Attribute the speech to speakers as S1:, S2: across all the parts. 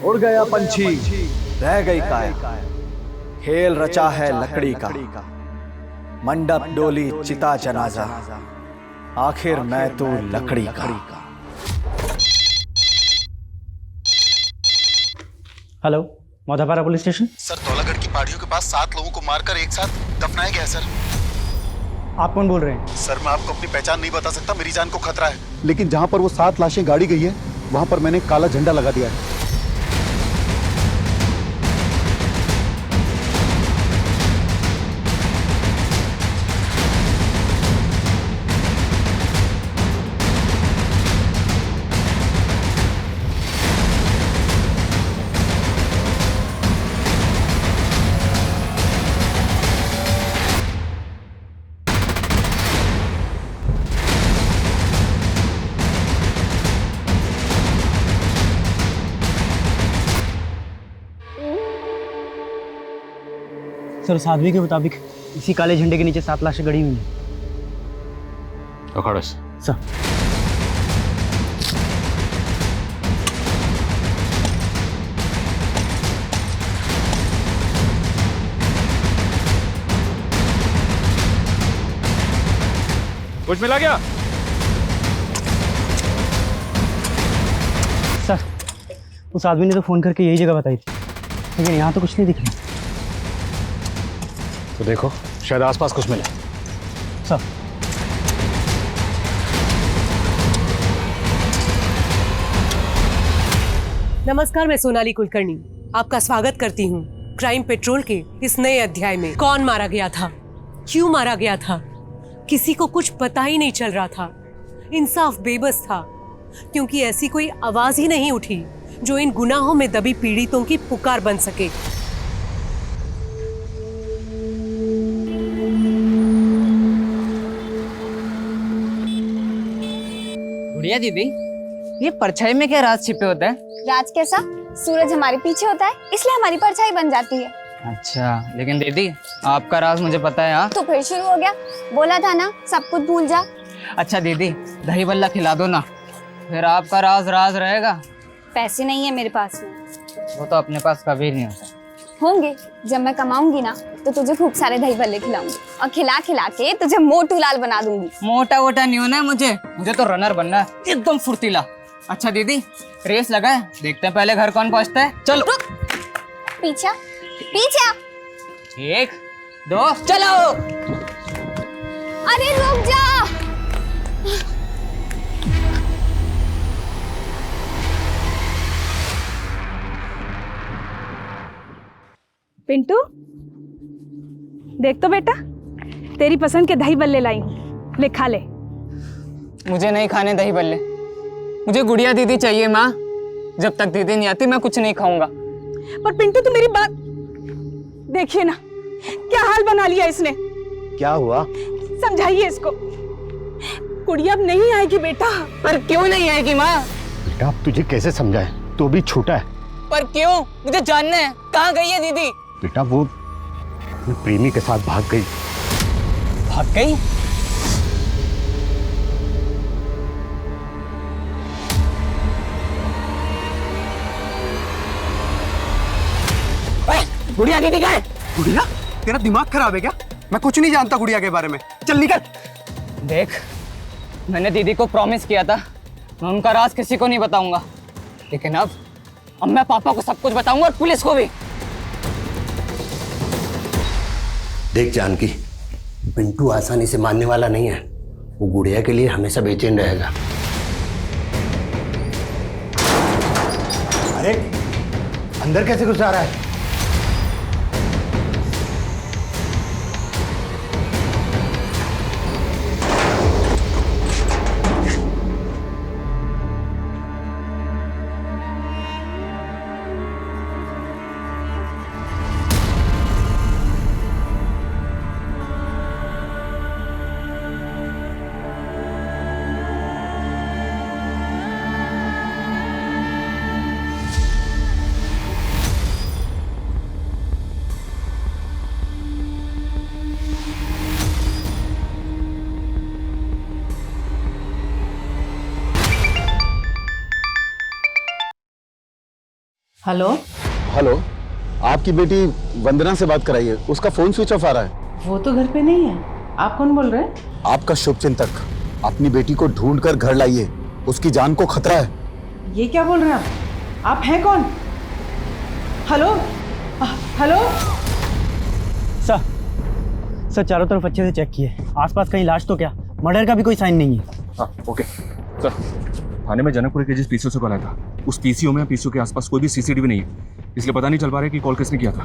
S1: उड़ गया पंछी, रह गई काया। खेल रचा है लकड़ी का, मंडप डोली चिता जनाजा, आखिर मैं तो लकड़ी का।
S2: Hello, Maudhapara police station.
S3: Sir, Dhaulagarh की पहाड़ियों के पास 7 लोगों को मारकर एक साथ दफनाया गया है सर।
S2: आप कौन बोल रहे हैं?
S3: सर, मैं आपको अपनी पहचान नहीं बता सकता, मेरी जान को खतरा है।
S4: लेकिन जहाँ पर वो 7 लाशें गाड़ी गई है, वहाँ पर मैंने काला झंडा लगा दिया है।
S2: सर, उस आदमी के मुताबिक इसी काले झंडे के नीचे 7 लाशें गड़ी हुई हैं।
S5: अखाड़ा
S2: सर।
S5: कुछ मिला क्या?
S2: सर, उस आदमी ने तो फोन करके यही जगह बताई थी, लेकिन यहाँ तो कुछ नहीं दिख रहा।
S5: तो देखो, शायद आसपास कुछ मिले।
S2: सर।
S6: नमस्कार, मैं सोनाली कुलकर्णी आपका स्वागत करती हूँ क्राइम पेट्रोल के इस नए अध्याय में। कौन मारा गया था, क्यों मारा गया था, किसी को कुछ पता ही नहीं चल रहा था। इंसाफ बेबस था, क्योंकि ऐसी कोई आवाज ही नहीं उठी जो इन गुनाहों में दबी पीड़ितों की पुकार बन सके।
S7: गुड़िया दीदी, ये परछाई में क्या राज छिपे होता है?
S8: राज कैसा? सूरज हमारे पीछे होता है, इसलिए हमारी परछाई बन जाती है।
S7: अच्छा, लेकिन दीदी आपका राज मुझे पता है। हाँ,
S8: तो फिर शुरू हो गया? बोला था ना सब कुछ भूल जा।
S7: अच्छा दीदी, दही बल्ला खिला दो ना, फिर आपका राज राज रहेगा।
S8: पैसे नहीं है मेरे पास में।
S7: वो तो अपने पास कभी नहीं होता।
S8: होंगे, जब मैं कमाऊंगी ना तो तुझे खूब सारे दही भल्ले खिलाऊंगी और खिला खिला के तुझे मोटू लाल बना दूंगी।
S7: मोटा वोटा नहीं होना है मुझे तो रनर बनना है, एकदम फुर्तीला। अच्छा दीदी, रेस लगा है, देखते हैं पहले घर कौन पहुंचता है। चलो।
S8: पीछा पीछा।
S7: 1 2 चलो।
S8: अरे रुक जा।
S9: पिंटू, देख तो बेटा, तेरी पसंद के दही बल्ले लाई हूँ, ले खा ले।
S7: मुझे नहीं खाने दही बल्ले, मुझे गुड़िया दीदी चाहिए माँ। जब तक दीदी नहीं आती मैं कुछ नहीं खाऊंगा।
S9: पर पिंटू, तो मेरी बात देखिए ना, क्या हाल बना लिया इसने।
S4: क्या हुआ?
S9: समझाइए इसको। गुड़िया अब नहीं आएगी बेटा।
S7: पर क्यों नहीं आएगी माँ?
S4: बेटा, अब तुझे कैसे समझाए, तो भी छोटा है।
S7: पर क्यों? मुझे जानना है, कहाँ गई है दीदी?
S4: बेटा, वो अपने प्रेमी के साथ भाग गई।
S7: भाग गई? गुड़िया दीदी कहाँ है?
S10: गुड़िया? तेरा दिमाग खराब है क्या? मैं कुछ नहीं जानता गुड़िया के बारे में। चल निकल।
S7: देख, मैंने दीदी को प्रॉमिस किया था मैं उनका राज किसी को नहीं बताऊंगा, लेकिन अब मैं पापा को सब कुछ बताऊंगा और पुलिस को भी।
S11: देख जानकी, पिंटू आसानी से मानने वाला नहीं है। वो गुड़िया के लिए हमेशा बेचैन रहेगा।
S4: अरे, अंदर कैसे घुस आ रहा है?
S9: हेलो।
S4: हेलो, आपकी बेटी वंदना से बात कराइए, उसका फोन स्विच ऑफ आ रहा है।
S9: वो तो घर पे नहीं है। आप कौन बोल रहे हैं?
S4: आपका शुभचिंतक, अपनी बेटी को ढूंढ कर घर लाइए, उसकी जान को खतरा है।
S9: ये क्या बोल रहे हैं आप हैं कौन? Hello hello.
S2: सर चारों तरफ अच्छे से चेक किए, आसपास कहीं लाश तो क्या, मर्डर का भी कोई साइन नहीं है।
S5: हाँ ओके सर, थाने में जनकपुर के जिस पीसीओ से कॉल आया था, उस पीसीओ में पीसीओ के आसपास कोई भी सीसीटीवी नहीं है, इसलिए पता नहीं चल पा रहा है कि कॉल किसने किया था।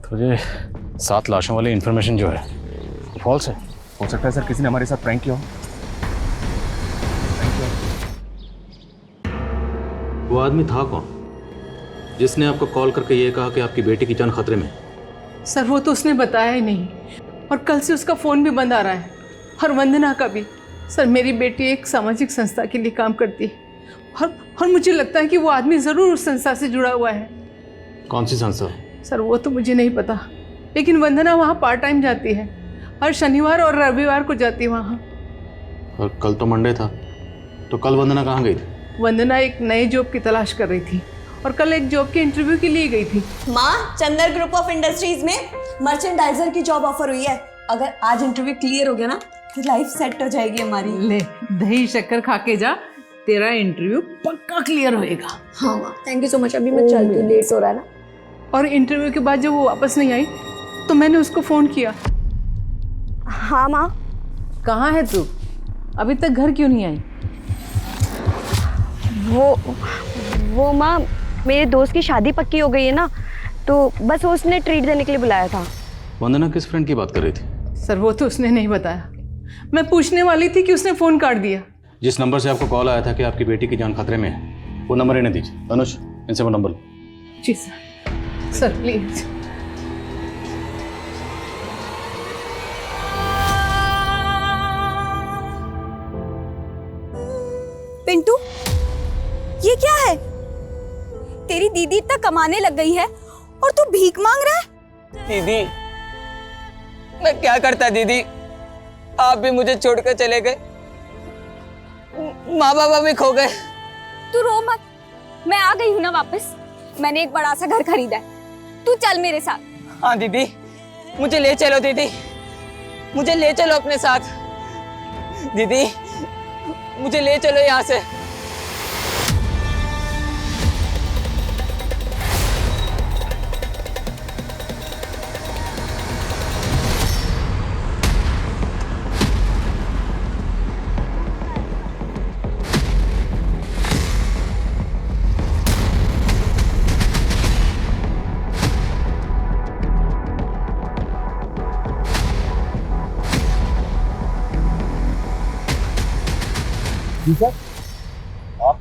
S5: तो ये 7 लाशों वाली इन्फॉर्मेशन जो है फॉल्स है। हो सकता है सर किसी ने हमारे साथ प्रैंक किया हो।
S12: वो आदमी था कौन जिसने आपको कॉल करके ये कहा कि आपकी बेटी की जान खतरे में?
S9: सर वो तो उसने बताया ही नहीं, और कल से उसका फ़ोन भी बंद आ रहा है, और वंदना का भी। सर मेरी बेटी एक सामाजिक संस्था के लिए काम करती है, और मुझे लगता है कि वो आदमी ज़रूर उस संस्था से जुड़ा हुआ है।
S12: कौन सी संस्था?
S9: सर वो तो मुझे नहीं पता, लेकिन वंदना वहाँ पार्ट टाइम जाती है, हर शनिवार और रविवार को जाती है वहाँ।
S12: और कल तो मंडे था, तो कल वंदना कहाँ गई थी?
S9: वंदना एक नए जॉब की तलाश कर रही थी, और कल एक जॉब के इंटरव्यू के लिए गई थी।
S13: माँ, चंदर ग्रुप ऑफ इंडस्ट्रीज में मर्चेंडाइजर की जॉब ऑफर हुई है। अगर आज इंटरव्यू क्लियर हो गया ना तो लाइफ सेट हो जाएगी हमारी।
S9: ले दही शक्कर खा के जा, तेरा इंटरव्यू पक्का क्लियर होएगा।
S13: हाँ माँ, थैंक यू सो मच। अभी मैं चलती हूँ, लेट हो रहा है ना।
S9: और इंटरव्यू के बाद जब वो वापस नहीं आई तो मैंने उसको फ़ोन किया।
S13: हाँ माँ।
S9: कहाँ है तू? अभी तक घर क्यों नहीं आई?
S13: वो माँ, मेरे दोस्त की शादी पक्की हो गई है ना, तो बस वो उसने ट्रीट देने के लिए बुलाया था।
S12: वंदना किस फ्रेंड की बात कर रही थी?
S9: सर वो तो उसने नहीं बताया, मैं पूछने वाली थी कि उसने फ़ोन काट दिया।
S12: जिस नंबर से आपको कॉल आया था कि आपकी बेटी की जान खतरे में है, वो नंबर इन्हें दीजिए। अनुज, इनसे वो नंबर लो।
S9: जी सर। Sir please.
S8: पिंटू, ये क्या है? तेरी दीदी इतना कमाने लग गई है और तू भीख मांग रहा है?
S7: दीदी, मैं क्या करता दीदी, आप भी मुझे छोड़कर चले गए, माँ बाबा भी खो गए।
S8: तू रो मत, मैं आ गई हूँ ना वापस। मैंने एक बड़ा सा घर खरीदा है, तू चल मेरे साथ।
S7: हाँ दीदी, मुझे ले चलो दीदी, मुझे ले चलो अपने साथ। दीदी मुझे ले चलो यहाँ से।
S4: जी सर। आप?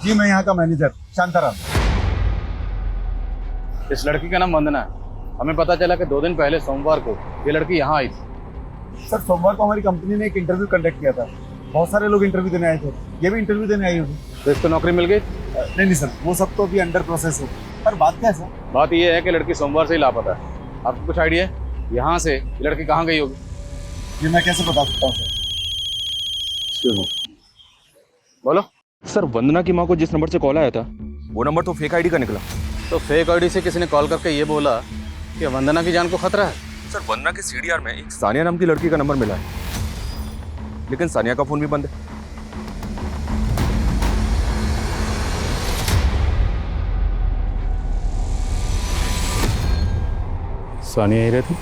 S4: जी मैं यहाँ का मैनेजर शांताराम।
S5: इस लड़की का नाम वंदना है। हमें पता चला कि 2 दिन पहले सोमवार को ये लड़की यहाँ आई थी।
S4: सर सोमवार को हमारी कंपनी ने एक इंटरव्यू कंडक्ट किया था, बहुत सारे लोग इंटरव्यू देने आए थे, ये भी इंटरव्यू देने आई होगी।
S5: तो इसको नौकरी मिल गई?
S4: नहीं सर, वो सब तो अभी अंडर प्रोसेस है। पर बात क्या है सर?
S5: बात ये है कि लड़की सोमवार से ही लापता है। आपको कुछ आइडिया है यहाँ से ये लड़की कहाँ गई होगी?
S4: ये मैं कैसे बता सकता हूँ सर?
S5: बोलो सर। वंदना की माँ को जिस नंबर से कॉल आया था वो नंबर तो फेक आईडी का निकला।
S12: तो फेक आईडी से किसी ने कॉल करके ये बोला कि वंदना की जान को खतरा है।
S5: सर वंदना के सीडीआर में एक सानिया नाम की लड़की का नंबर मिला है, लेकिन सानिया का फोन भी बंद है। सानिया ही रहती?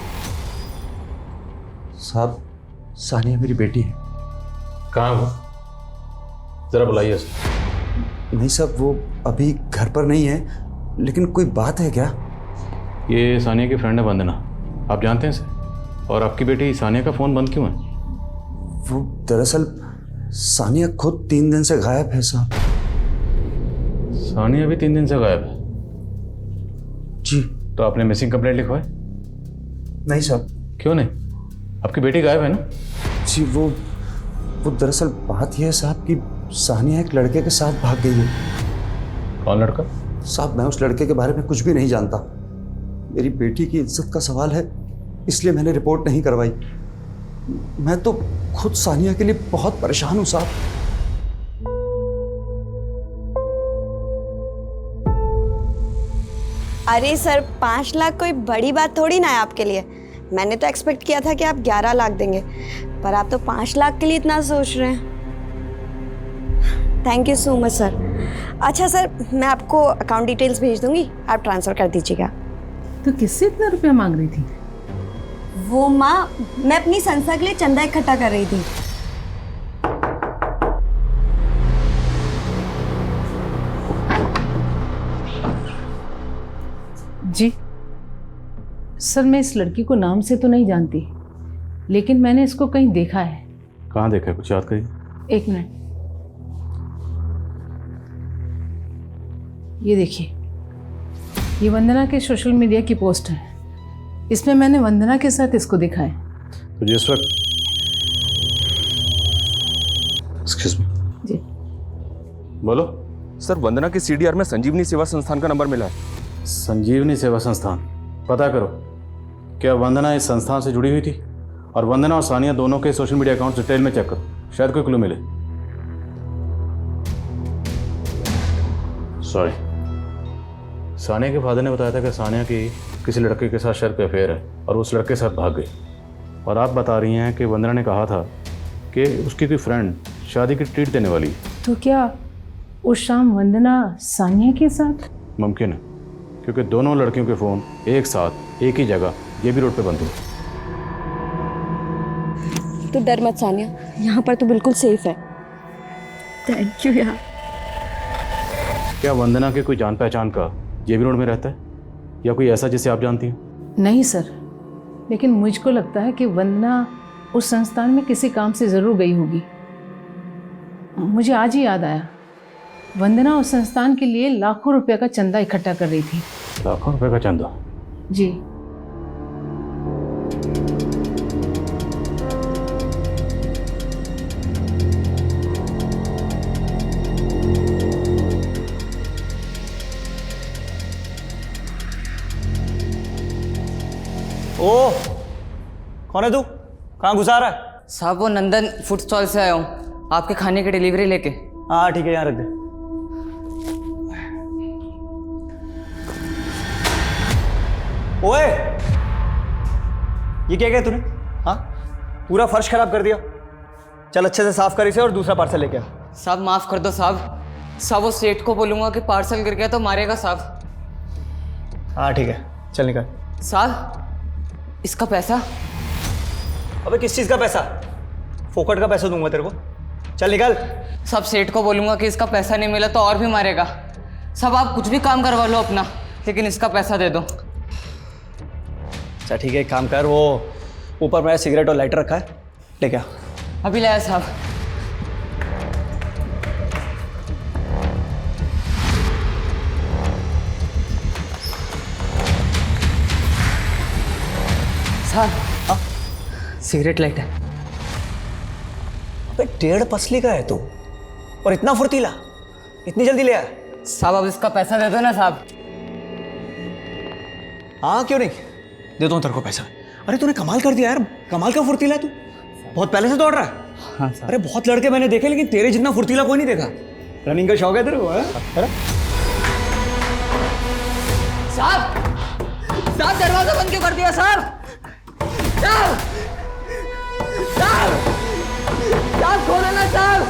S4: साहब, सानिया मेरी बेटी है।
S12: कहाँ वो? जरा बुलाइए उसे।
S4: नहीं साहब, वो अभी घर पर नहीं है, लेकिन कोई बात है क्या?
S12: ये सानिया की फ्रेंड है वंदना, आप जानते हैं इसे? और आपकी बेटी सानिया का फ़ोन बंद क्यों है?
S4: वो दरअसल सानिया खुद 3 दिन से गायब है साहब।
S12: सानिया भी 3 दिन से गायब है?
S4: जी।
S12: तो आपने मिसिंग कंप्लेंट लिखवाई?
S4: नहीं साहब।
S12: क्यों नहीं? आपकी बेटी गायब है ना?
S4: जी वो दरअसल बात यह है साहब कि सानिया एक लड़के के साथ भाग गई है।
S12: कौन लड़का?
S4: साहब मैं उस लड़के के बारे में कुछ भी नहीं जानता। मेरी बेटी की इज्जत का सवाल है, इसलिए मैंने रिपोर्ट नहीं करवाई। मैं तो खुद सानिया के लिए बहुत परेशान हूं साहब।
S13: अरे सर 5 लाख कोई बड़ी बात थोड़ी ना है आपके लिए। मैंने तो एक्सपेक्ट किया था कि आप 11 लाख देंगे, पर आप तो 5 लाख के लिए इतना सोच रहे हैं। Thank you so much sir. अच्छा सर, मैं आपको अकाउंट डिटेल्स भेज दूंगी, आप ट्रांसफ़र कर दीजिएगा।
S9: तो किससे इतना रुपया मांग रही थी?
S13: वो माँ, मैं अपनी संस्था के लिए चंदा इकट्ठा कर रही थी।
S9: जी सर, मैं इस लड़की को नाम से तो नहीं जानती, लेकिन मैंने इसको कहीं देखा है।
S12: कहाँ देखा है, कुछ याद करिए।
S9: 1 मिनट, ये देखिए, ये वंदना के सोशल मीडिया की पोस्ट है। इसमें मैंने वंदना के साथ इसको देखा है।
S12: तो जिस वक्त
S5: एक्सक्यूज मी
S9: जी
S12: बोलो।
S5: सर, वंदना के सीडीआर में संजीवनी सेवा संस्थान का नंबर मिला है।
S12: संजीवनी सेवा संस्थान, पता करो क्या वंदना इस संस्थान से जुड़ी हुई थी? और वंदना और सानिया दोनों के सोशल मीडिया अकाउंट डिटेल में चेक करो, शायद कोई क्लू मिले। सॉरी, सानिया के फादर ने बताया था कि सानिया की किसी लड़के के साथ शायद कोई अफेयर है और उस लड़के के साथ भाग गई। और आप बता रही हैं कि वंदना ने कहा था कि उसकी कोई फ्रेंड शादी की ट्रीट देने वाली है।
S9: तो क्या उस शाम वंदना सानिया के साथ?
S12: मुमकिन है, क्योंकि दोनों लड़कियों के फ़ोन एक साथ एक ही जगह जेबी रोड पे बंद थे।
S13: तो डर मत सानिया, यहाँ पर तो बिल्कुल सेफ है। थैंक यू यार।
S12: क्या वंदना के कोई जान पहचान का जेबी रोड में रहता है या कोई ऐसा जिसे आप जानती हैं?
S9: नहीं सर, लेकिन मुझको लगता है कि वंदना उस संस्थान में किसी काम से ज़रूर गई होगी। मुझे आज ही याद आया, वंदना उस संस्थान के लिए लाखों रुपए का चंदा इकट्ठा कर रही थी।
S12: लाखों रुपए का चंदा?
S9: जी।
S2: ओ, कौन है तू? कहाँ घुसा रहा है?
S7: साहब वो नंदन फूड स्टॉल से आया हूँ, आपके खाने की डिलीवरी लेके।
S2: हाँ ठीक है, यहाँ रख दे। ओए, ये क्या किया तूने? हाँ, पूरा फर्श खराब कर दिया। चल अच्छे से साफ कर इसे और दूसरा पार्सल लेके आ।
S7: साहब माफ कर दो साहब, साहब वो सेठ को बोलूंगा कि पार्सल गिर गया तो मारेगा साहब।
S2: हाँ ठीक है, चल निकल।
S7: साहब इसका पैसा?
S2: अबे किस चीज़ का पैसा? फोकट का पैसा दूंगा तेरे को, चल निकल।
S7: साहब सेठ को बोलूंगा कि इसका पैसा नहीं मिला तो और भी मारेगा। साहब आप कुछ भी काम करवा लो अपना, लेकिन इसका पैसा दे दो।
S2: अच्छा ठीक है, एक काम कर, वो ऊपर मेरा सिगरेट और लाइटर रखा है, लेके आ।
S7: अभी लाया साहब। साहब सिगरेट लाइट है।
S2: अबे 1.5 पसली का है तू, और इतना फुर्तीला, इतनी जल्दी ले आया?
S7: साहब अब इसका पैसा दे दो ना साहब।
S2: हाँ क्यों नहीं, देता हूँ तेरे को पैसा। अरे तूने कमाल कर दिया यार, कमाल का फुर्तीला है तू, बहुत पहले से दौड़ रहा है।
S7: हाँ साहब।
S2: अरे बहुत लड़के मैंने देखे, लेकिन तेरे जितना फुर्तीला कोई नहीं देखा। रनिंग का शौक है तेरे को? अरे
S7: साहब, साहब दरवाजा बंद क्यों कर दिया साहब? साहब, साहब, साहब खोलो ना साहब।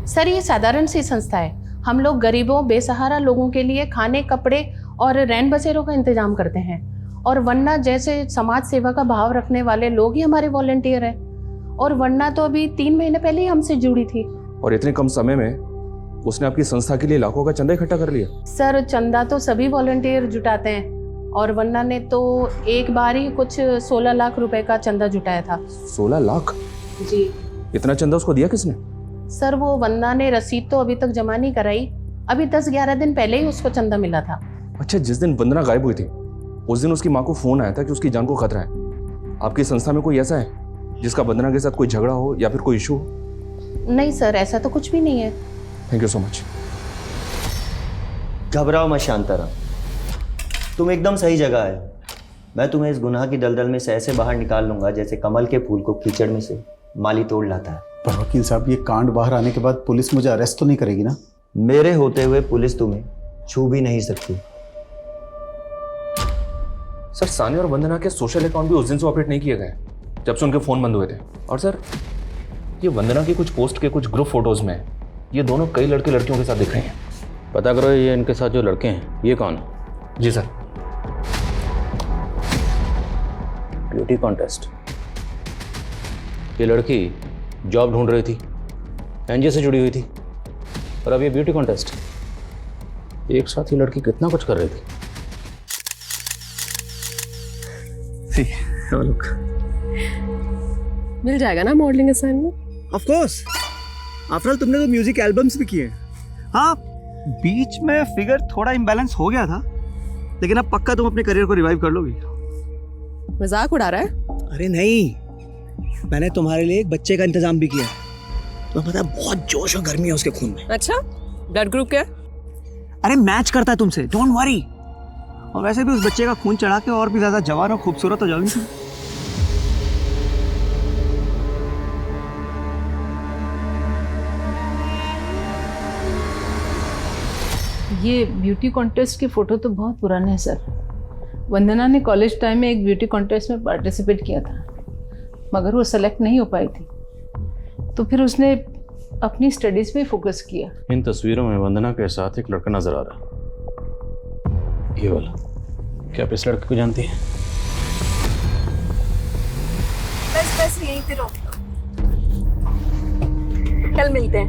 S14: सर ये साधारण सी संस्था है। हम लोग गरीबों बेसहारा लोगों के लिए खाने, कपड़े और रैन बसेरों का इंतजाम करते हैं। और वरना जैसे समाज सेवा का भाव रखने वाले लोग ही हमारे वॉलंटियर हैं। और वरना तो अभी 3 महीने पहले ही हमसे जुड़ी थी।
S5: और इतने कम समय में उसने आपकी संस्था के लिए लाखों का चंदा इकट्ठा कर लिया।
S14: सर चंदा तो सभी वॉलंटियर जुटाते हैं, और वरना ने तो एक बार ही कुछ 16 लाख रुपए का चंदा जुटाया था।
S5: 16 लाख?
S14: जी।
S5: इतना चंदा उसको दिया किसने?
S14: सर वो वंदना ने रसीद तो अभी तक जमा नहीं कराई, अभी 10-11 दिन पहले ही उसको चंदा मिला था।
S5: अच्छा, जिस दिन वंदना गायब हुई थी उस दिन उसकी माँ को फोन आया था कि उसकी जान को खतरा है। आपकी संस्था में कोई ऐसा है जिसका वंदना के साथ कोई झगड़ा हो या फिर कोई इशू हो?
S14: नहीं सर, ऐसा तो कुछ भी नहीं है।
S5: Thank you so much.
S15: घबराओ मत शांताराम, तुम एकदम सही जगह आए। मैं तुम्हें इस गुनाह की दलदल में से ऐसे बाहर निकाल लूंगा जैसे कमल के फूल को कीचड़ में से माली तोड़ लाता है।
S4: पर वकील साहब, ये कांड बाहर आने के बाद पुलिस मुझे अरेस्ट तो नहीं करेगी ना?
S15: मेरे होते हुए पुलिस तुम्हें छू भी नहीं सकती।
S5: सर सानिया और वंदना के सोशल अकाउंट भी उस दिन से ऑपरेट नहीं किए गए जब से उनके फ़ोन बंद हुए थे। और सर ये वंदना की कुछ पोस्ट के कुछ ग्रुप फोटोज़ में ये दोनों कई लड़के लड़कियों के साथ दिख रहे हैं।
S12: पता करो ये इनके साथ जो लड़के हैं ये कौन है?
S5: जी सर।
S12: Beauty contest. ये लड़की जॉब ढूंढ रही थी, एनजीओ से जुड़ी हुई थी, और अब ये ब्यूटी कॉन्टेस्ट। एक साथ ये लड़की कितना कुछ कर रही थी।
S6: मिल जाएगा ना modelling assignment?
S2: Of course, after all तुमने तो म्यूजिक एल्बम्स भी किए। हाँ, बीच में फिगर थोड़ा इम्बैलेंस हो गया था, लेकिन अब पक्का तुम अपने करियर को रिवाइव कर लोगी।
S6: मजाक उड़ा रहा है?
S2: अरे नहीं, मैंने तुम्हारे लिए एक बच्चे का इंतजाम भी किया है। तुम्हें पता है बहुत जोश और गर्मी है उसके खून में।
S6: अच्छा, ब्लड ग्रुप क्या है?
S2: अरे मैच करता है तुमसे, डोंट वरी। और वैसे भी उस बच्चे का खून चढ़ा के और भी ज्यादा जवान और खूबसूरत हो जाओगी तुम।
S9: ये ब्यूटी कॉन्टेस्ट के फ़ोटो तो बहुत पुराने हैं सर। वंदना ने कॉलेज टाइम में एक ब्यूटी कॉन्टेस्ट में पार्टिसिपेट किया था, मगर वो सेलेक्ट नहीं हो पाई थी, तो फिर उसने अपनी स्टडीज़ पे फोकस किया।
S12: इन तस्वीरों में वंदना के साथ एक लड़का नजर आ रहा है, ये वाला। क्या आप इस लड़के को जानती हैं?
S8: बस यहीं पे रोक लो, कल मिलते हैं।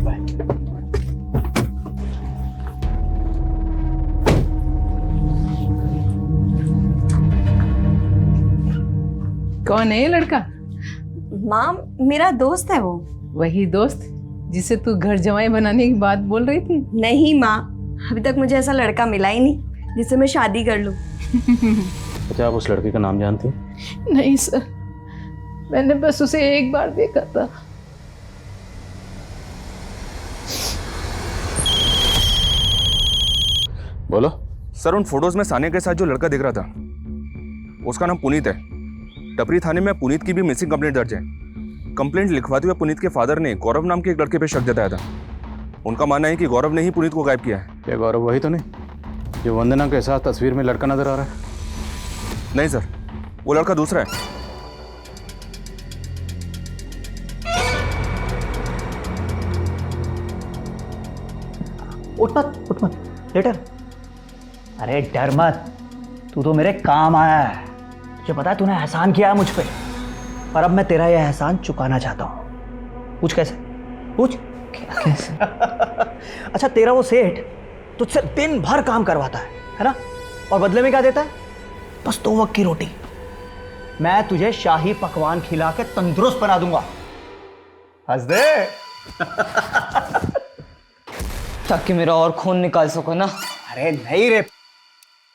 S9: कौन है ये लड़का?
S8: माँ, मेरा दोस्त है वो।
S9: वही दोस्त जिसे तू घर जमाई बनाने की बात बोल रही थी?
S8: नहीं माँ, अभी तक मुझे ऐसा लड़का मिला ही नहीं जिससे मैं शादी कर लूँ।
S12: क्या आप उस लड़के का नाम जानती हैं?
S9: नहीं सर, मैंने बस उसे एक बार देखा था।
S12: बोलो।
S5: सर उन फोटोज में सानिया के साथ जो लड़का दिख रहा था उसका नाम पुनीत है। टपरी थाने में पुनीत की भी मिसिंग कंप्लेंट दर्ज है। कंप्लेंट लिखवाते हुए पुनीत के फादर ने गौरव नाम के एक लड़के पे शक जताया था। उनका मानना है कि गौरव ने ही पुनीत को गायब किया है।
S12: क्या गौरव वही तो नहीं जो वंदना के साथ तस्वीर में लड़का नजर आ रहा है?
S5: नहीं सर, वो लड़का दूसरा है।
S1: उठ मत लेटर। अरे डर मत, तू तो मेरे काम आया है। तुझे पता है तूने एहसान किया है मुझ पे, और अब मैं तेरा यह एहसान चुकाना चाहता हूँ। पूछ कैसे? पूछ कैसे? अच्छा, तेरा वो सेठ तुझसे दिन भर काम करवाता है ना? और बदले में क्या देता है? बस 2 वक्त की रोटी। मैं तुझे शाही पकवान खिला के तंदुरुस्त बना दूंगा। हंस दे।
S7: ताकि मेरा और खून निकाल सको ना।
S1: अरे नहीं रे,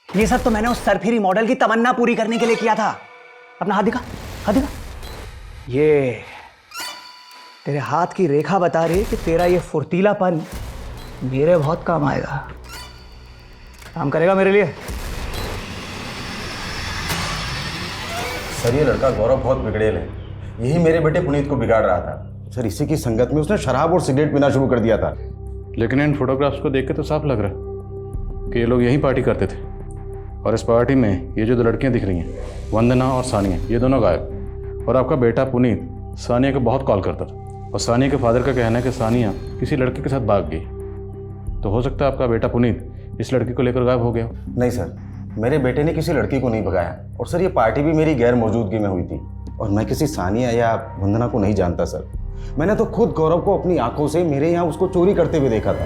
S1: ये सब तो मैंने उस सरफिरी मॉडल की तमन्ना पूरी करने के लिए किया था। अपना हाथ दिखा, हाथ दिखा। ये तेरे हाथ की रेखा बता रही है कि तेरा ये फुर्तीलापन मेरे बहुत काम आएगा। काम करेगा मेरे लिए।
S16: सर ये लड़का गौरव बहुत बिगड़ेल है। यही मेरे बेटे पुनीत को बिगाड़ रहा था। सर इसी की संगत में उसने शराब और सिगरेट पीना शुरू कर दिया था।
S12: लेकिन इन फोटोग्राफ्स को देख के तो साफ लग रहा है कि ये लोग यहीं पार्टी करते थे, और इस पार्टी में ये जो 2 लड़कियां दिख रही हैं, वंदना और सानिया, ये दोनों गायब। और आपका बेटा पुनीत सानिया को बहुत कॉल करता था, और सानिया के फादर का कहना है कि सानिया किसी लड़के के साथ भाग गई। तो हो सकता है आपका बेटा पुनीत इस लड़की को लेकर गायब हो गया।
S16: नहीं सर, मेरे बेटे ने किसी लड़की को नहीं भगाया, और सर ये पार्टी भी मेरी गैर मौजूदगी में हुई थी, और मैं किसी सानिया या वंदना को नहीं जानता सर। मैंने तो खुद गौरव को अपनी आंखों से मेरे यहाँ उसको चोरी करते हुए देखा था।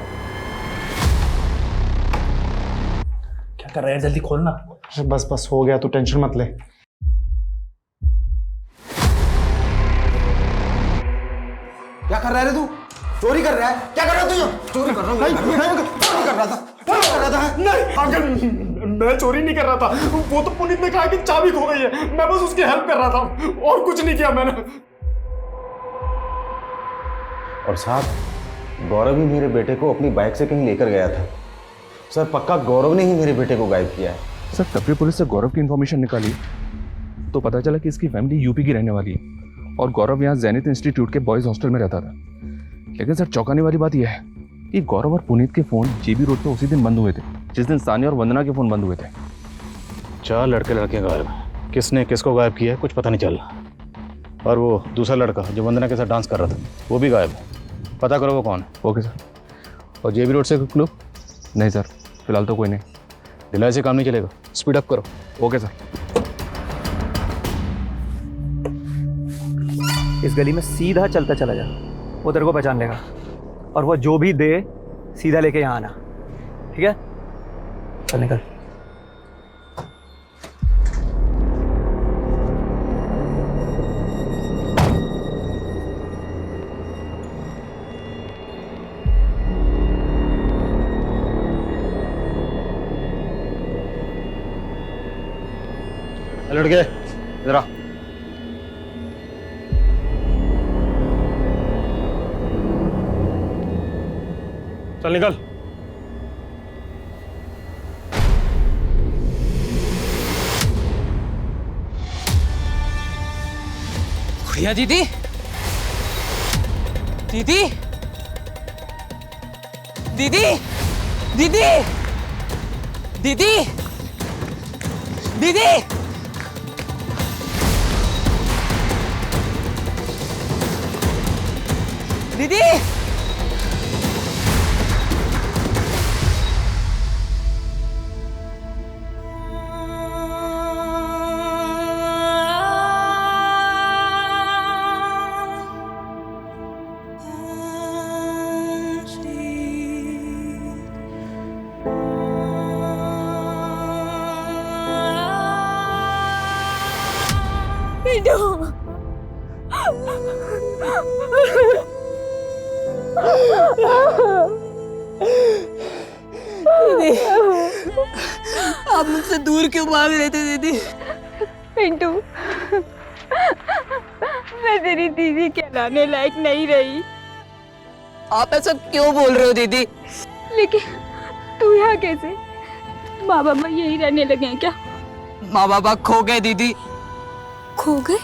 S1: क्या कर रहा है? जल्दी खोलना। बस हो गया, तू टेंशन मत ले।
S10: क्या कर रहा है तू? चोरी कर रहा है? क्या कर रहा है तू? चोरी कर रहा हूँ। चोरी कर रहा था। नहीं अंकल, मैं चोरी नहीं कर रहा था। वो तो पुनीत ने कहा कि चाबी खो गई है, मैं बस उसकी हेल्प कर रहा था, और कुछ नहीं किया मैंने।
S16: और साहब, गौरव ही मेरे बेटे को अपनी बाइक से कहीं लेकर गया था। सर पक्का गौरव ने ही मेरे बेटे को गायब किया है।
S5: सर टपरी पुलिस से गौरव की इन्फॉर्मेशन निकाली तो पता चला कि इसकी फैमिली यूपी की रहने वाली है, और गौरव यहाँ जैनित इंस्टीट्यूट के बॉयज़ हॉस्टल में रहता था। लेकिन सर चौंकाने वाली बात यह है कि गौरव और पुनीत के फ़ोन जेबी रोड पर उसी दिन बंद हुए थे। जिस दिन सानिया और वंदना के फ़ोन बंद हुए थे।
S12: 4 लड़के लड़कियां गायब हैं। किसने किसको गायब किया है कुछ पता नहीं चल रहा। और वो दूसरा लड़का जो वंदना के साथ डांस कर रहा था वो भी गायब है। पता करो वो कौन है।
S5: Okay sir. और जेबी रोड से कोई क्लू? नहीं सर, फिलहाल तो कोई नहीं।
S12: ढिलाई से काम नहीं चलेगा, स्पीड अप करो।
S5: Okay sir.
S2: इस गली में सीधा चलता चला जा, वो तेरे को पहचान लेगा। और वो जो भी दे सीधा लेके यहाँ आना, ठीक है? चल निकल।
S12: लड़के जरा चल निकल।
S7: गुड़िया दीदी, दीदी, दीदी, दीदी, दीदी, दीदी, दीदी,
S8: दीदी, आप मुझसे दूर क्यों भाग रहे थे दीदी? पिंटू, मैं तेरी दीदी कहलाने लायक नहीं रही।
S7: आप ऐसा क्यों बोल रहे हो दीदी?
S8: लेकिन तू यहाँ कैसे? माँ बाबा यही रहने लगे हैं क्या?
S7: माँ बाबा खो गए दीदी।
S8: खो गए?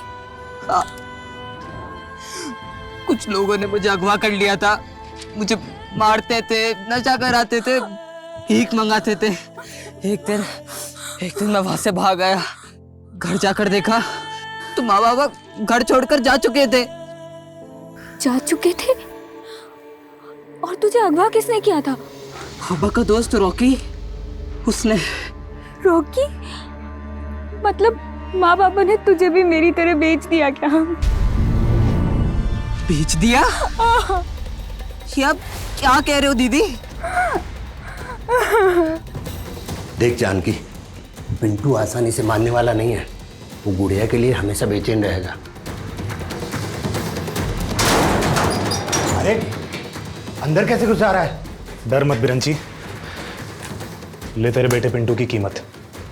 S7: कुछ लोगों ने मुझे अगवा कर लिया था। मुझे मारते थे, नशा कराते थे, भीख मंगाते थे। एक दिन मैं वहां से भाग आया। घर जाकर देखा तो माँ बाबा घर छोड़कर जा चुके थे।
S8: जा चुके थे? और तुझे अगवा किसने किया था?
S7: पापा का दोस्त रॉकी, उसने।
S8: रॉकी? मतलब माँ बाबा ने तुझे भी मेरी तरह बेच दिया क्या?
S7: बेच दिया? ये आप क्या कह रहे हो दीदी?
S11: देख जानकी, पिंटू आसानी से मानने वाला नहीं है। वो गुड़िया के लिए हमेशा बेचैन रहेगा।
S10: अरे अंदर कैसे घुस जा रहा है?
S17: डर मत बिरंची, ले तेरे बेटे पिंटू की कीमत।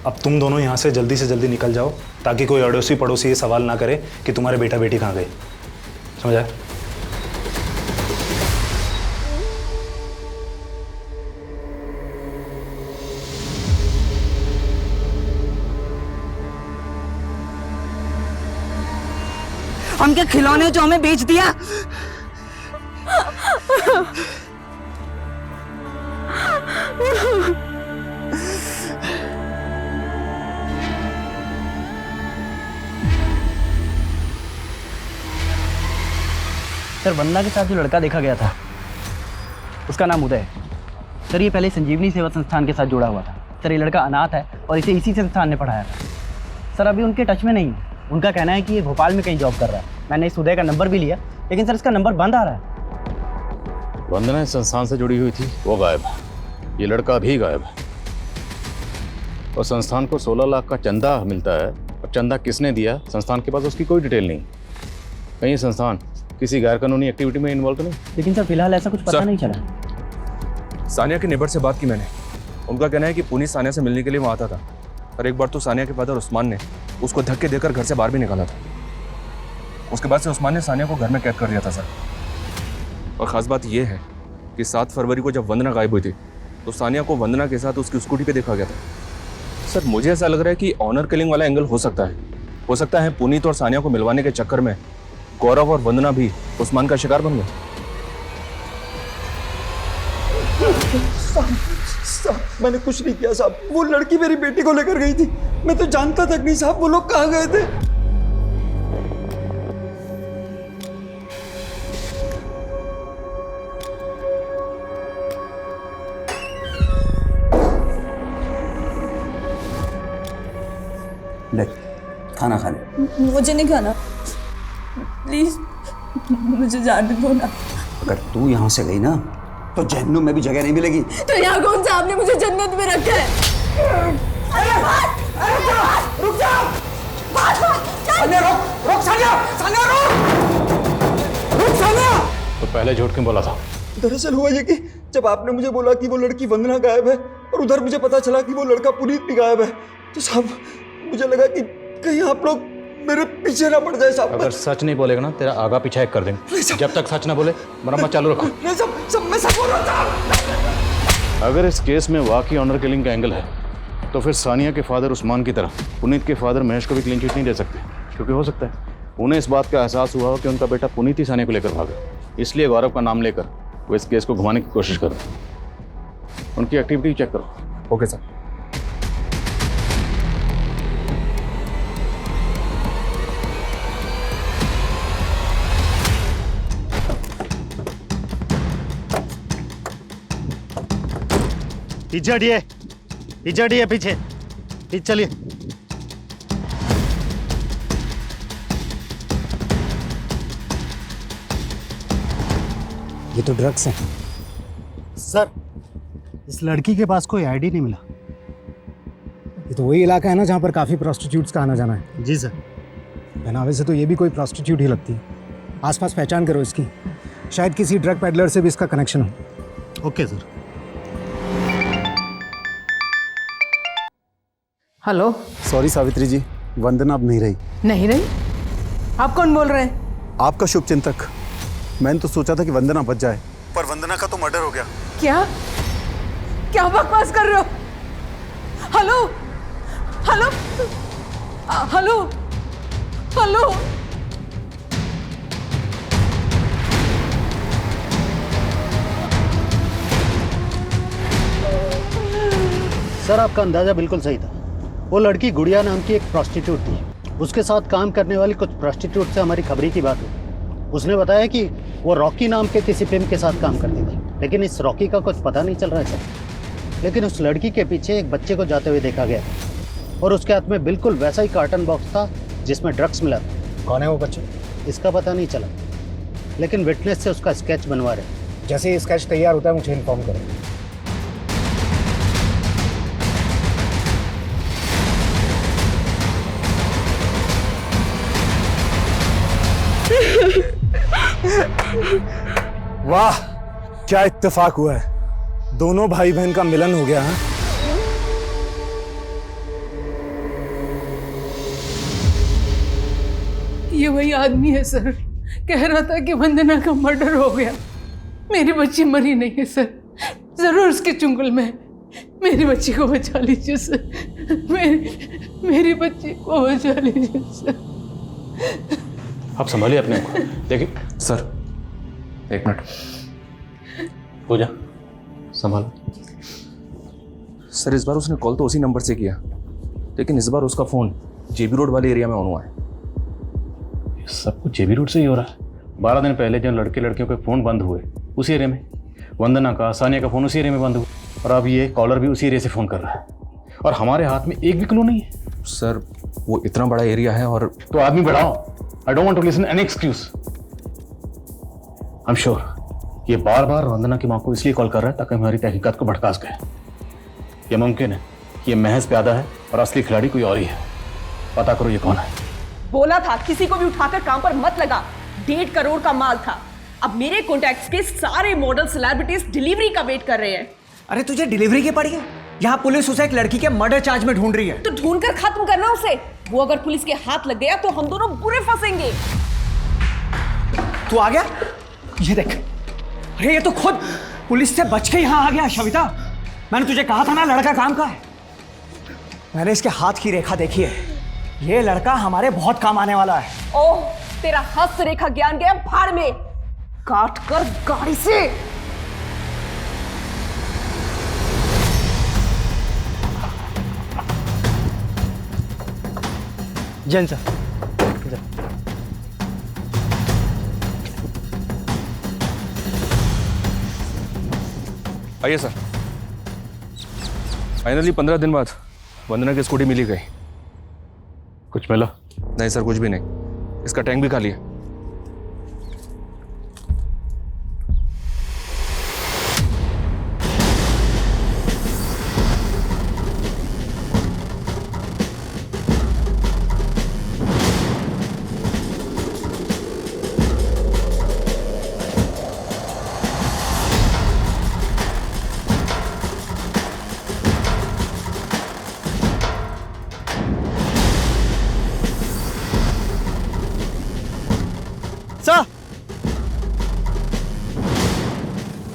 S17: अब तुम दोनों यहाँ से जल्दी निकल जाओ ताकि कोई अड़ोसी पड़ोसी ये सवाल ना करे कि तुम्हारे बेटा बेटी कहाँ गए। समझा?
S7: हम क्या खिलौने जो हमें बेच दिया?
S1: सर, वंदना के साथ जो लड़का देखा गया था उसका नाम उदय है। सर, ये पहले संजीवनी सेवा संस्थान के साथ जुड़ा हुआ था। सर, ये लड़का अनाथ है और इसे इसी संस्थान ने पढ़ाया था। सर, अभी उनके टच में नहीं है। उनका कहना है कि ये भोपाल में कहीं जॉब कर रहा है। मैंने इस उदय का नंबर भी लिया, लेकिन सर इसका नंबर बंद आ रहा है।
S12: वंदना इस संस्थान से जुड़ी हुई थी, वो गायब है। ये लड़का भी गायब है। और संस्थान को 16 लाख का चंदा मिलता है, और चंदा किसने दिया संस्थान के पास उसकी कोई डिटेल नहीं। कहीं संस्थान किसी गैर कानूनी एक्टिविटी में इन्वॉल्व तो नहीं?
S1: लेकिन सर फिलहाल ऐसा कुछ पता नहीं चला।
S5: सानिया के नेबर से बात की मैंने। उनका कहना है कि पुनीत सानिया से मिलने के लिए वहाँ आता था, और एक बार तो सानिया के फादर उस्मान ने उसको धक्के देकर घर से बाहर भी निकाला था। उसके बाद से उस्मान ने सानिया को घर में कैद कर दिया था सर। और ख़ास बात यह है कि 7 फरवरी को जब वंदना गायब हुई थी तो सानिया को वंदना के साथ उसकी स्कूटी पे देखा गया था। सर, मुझे ऐसा लग रहा है कि ऑनर किलिंग वाला एंगल हो सकता है। हो सकता है पुनीत और सानिया को मिलवाने के चक्कर में गौरव और वंदना भी उस्मान का शिकार बन गए।
S4: साहब मैंने कुछ नहीं किया साहब, वो लड़की मेरी बेटी को लेकर गई थी, मैं तो जानता तक नहीं साहब वो लोग कहाँ गए थे। ले खाना खा ले।
S8: मुझे नहीं खाना, प्लीज मुझे जाने दो ना।
S4: अगर तू यहाँ से गई ना तो जहन्नुम में भी जगह नहीं मिलेगी।
S8: तो यहाँ कौन सा आपने मुझे जन्नत में रखा है?
S10: रुक जा। सानिया रोक सानिया, सानिया रुक सानिया।
S12: तो पहले झूठ क्यों बोला था?
S4: दरअसल हुआ ये कि जब आपने मुझे बोला कि वो लड़की वंदना गायब है और उधर मुझे पता चला कि वो लड़का पुनीत भी गायब है, तो साहब मुझे लगा कि कहीं आप लोग मेरे पीछे ना पड़ जाए साहब।
S12: अगर सच नहीं बोलेगा ना तेरा आगा पीछा एक कर देंगे। जब तक सच ना बोले मरम्मत चालू रखो।
S4: सब मैं सच बोल रहा था।
S12: अगर इस केस में वाकई ऑनर किलिंग का एंगल है तो फिर सानिया के फादर उस्मान की तरह पुनीत के फादर महेश को भी क्लीन चिट नहीं दे सकते, क्योंकि हो सकता है उन्हें इस बात का एहसास हुआ हो कि उनका बेटा पुनीत ही सानिया को लेकर भागा, इसलिए गौरव का नाम लेकर वो इस केस को घुमाने की कोशिश कर रहे हैं। उनकी एक्टिविटी चेक करो।
S5: Okay sir.
S18: पीछे हटिए पीछे चलिए।
S19: ये तो ड्रग्स हैं।
S18: सर
S19: इस लड़की के पास कोई आईडी नहीं मिला। ये तो वही इलाका है ना जहाँ पर काफ़ी प्रोस्टिट्यूट्स का आना जाना है।
S18: जी सर।
S19: पहनावे से तो ये भी कोई प्रोस्टिट्यूट ही लगती है। आसपास पहचान करो इसकी, शायद किसी ड्रग पेडलर से भी इसका कनेक्शन हो।
S18: Okay sir.
S9: Hello.
S16: Sorry Savitri ji, Vandana अब नहीं रही।
S9: नहीं रही? आप कौन बोल रहे हैं?
S16: आपका शुभचिंतक। मैंने तो सोचा था कि वंदना बच जाए, पर वंदना का तो मर्डर हो गया।
S9: क्या क्या बकवास कर रहे हो? Hello hello hello hello.
S18: Sir आपका अंदाजा बिल्कुल सही था। वो लड़की गुड़िया नाम की एक प्रोस्टिट्यूट थी। उसके साथ काम करने वाली कुछ प्रोस्टिट्यूट से हमारी खबरी की बात हुई। उसने बताया कि वो रॉकी नाम के किसी पिम्प के साथ काम करती थी, लेकिन इस रॉकी का कुछ पता नहीं चल रहा है सर। लेकिन उस लड़की के पीछे एक बच्चे को जाते हुए देखा गया और उसके हाथ में बिल्कुल वैसा ही कार्टन बॉक्स था जिसमें ड्रग्स मिला था।
S19: कौन है वो बच्चा?
S18: इसका पता नहीं चला, लेकिन विटनेस से उसका स्केच बनवा रहे।
S19: जैसे ही स्केच तैयार होता है मुझे इन्फॉर्म करो। वाह क्या इत्तेफाक हुआ है, दोनों भाई बहन का मिलन हो गया है।
S9: ये वही आदमी है सर, कह रहा था कि वंदना का मर्डर हो गया। मेरी बच्ची मरी नहीं है सर, जरूर उसके चुंगल में है। मेरी बच्ची को बचा लीजिए सर, मेरी बच्ची को बचा लीजिए सर।
S12: आप संभालिए अपने को। देखिए
S5: सर एक मिनट
S12: हो जा, संभाल।
S5: सर इस बार उसने कॉल तो उसी नंबर से किया, लेकिन इस बार उसका फ़ोन जेबी रोड वाले एरिया में ऑन हुआ है।
S12: सब कुछ जेबी रोड से ही हो रहा है। 12 दिन पहले जब लड़के लड़कियों के फ़ोन बंद हुए उसी एरिया में, वंदना का सानिया का फ़ोन उसी एरिया में बंद हुआ, और अब ये कॉलर भी उसी एरिया से फ़ोन कर रहा है, और हमारे हाथ में एक भी क्लू नहीं है।
S5: सर वो इतना बड़ा एरिया है और
S12: तो आदमी बढ़ाओ। I don't want to listen any excuse. I am sure ये बार बार वंदना की माँ को इसलिए कॉल कर रहा है ताकि हमारी तहकीकात को भड़का सके। यह मुमकिन है कि ये महज प्यादा है और असली खिलाड़ी कोई और ही है। पता करो ये कौन है।
S8: बोला था किसी को भी उठाकर काम पर मत लगा। 1.5 करोड़ का माल था। अब मेरे कॉन्टैक्ट्स के सारे मॉडल सेलिब्रिटीज डिलीवरी का वेट कर रहे हैं।
S2: अरे तुझे डिलीवरी की पड़ी है? यहाँ पुलिस उसे एक लड़की के मर्डर चार्ज में ढूंढ रही है।
S8: तो ढूंढ कर खत्म करना उसे। वो अगर पुलिस के हाथ लग गया तो हम दोनों बुरे फंसेंगे।
S2: तू आ गया? ये देख, अरे ये तो खुद पुलिस से बच के यहाँ आ गया। शविता, मैंने तुझे कहा था ना लड़का काम का है। मैंने इसके हाथ की रेखा देखी है, ये लड़का हमारे बहुत काम आने वाला है।
S8: ओह, तेरा हस्त रेखा ज्ञान गया भाड़ में, काट कर गाड़ी से।
S2: जैन सर।
S5: आइए सर। फाइनली 15 दिन बाद वंदना की स्कूटी मिली गई।
S12: कुछ मिला?
S5: नहीं सर, कुछ भी नहीं। इसका टैंक भी खाली है।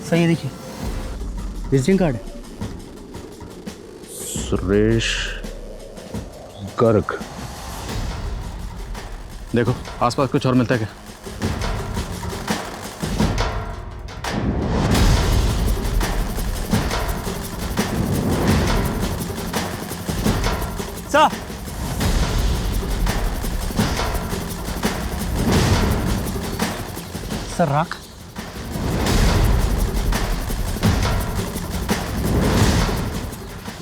S1: सर ये देखिए, विजिटिंग कार्ड है।
S12: सुरेश गर्ग। देखो आसपास कुछ और मिलता है क्या?
S1: सर सर राख।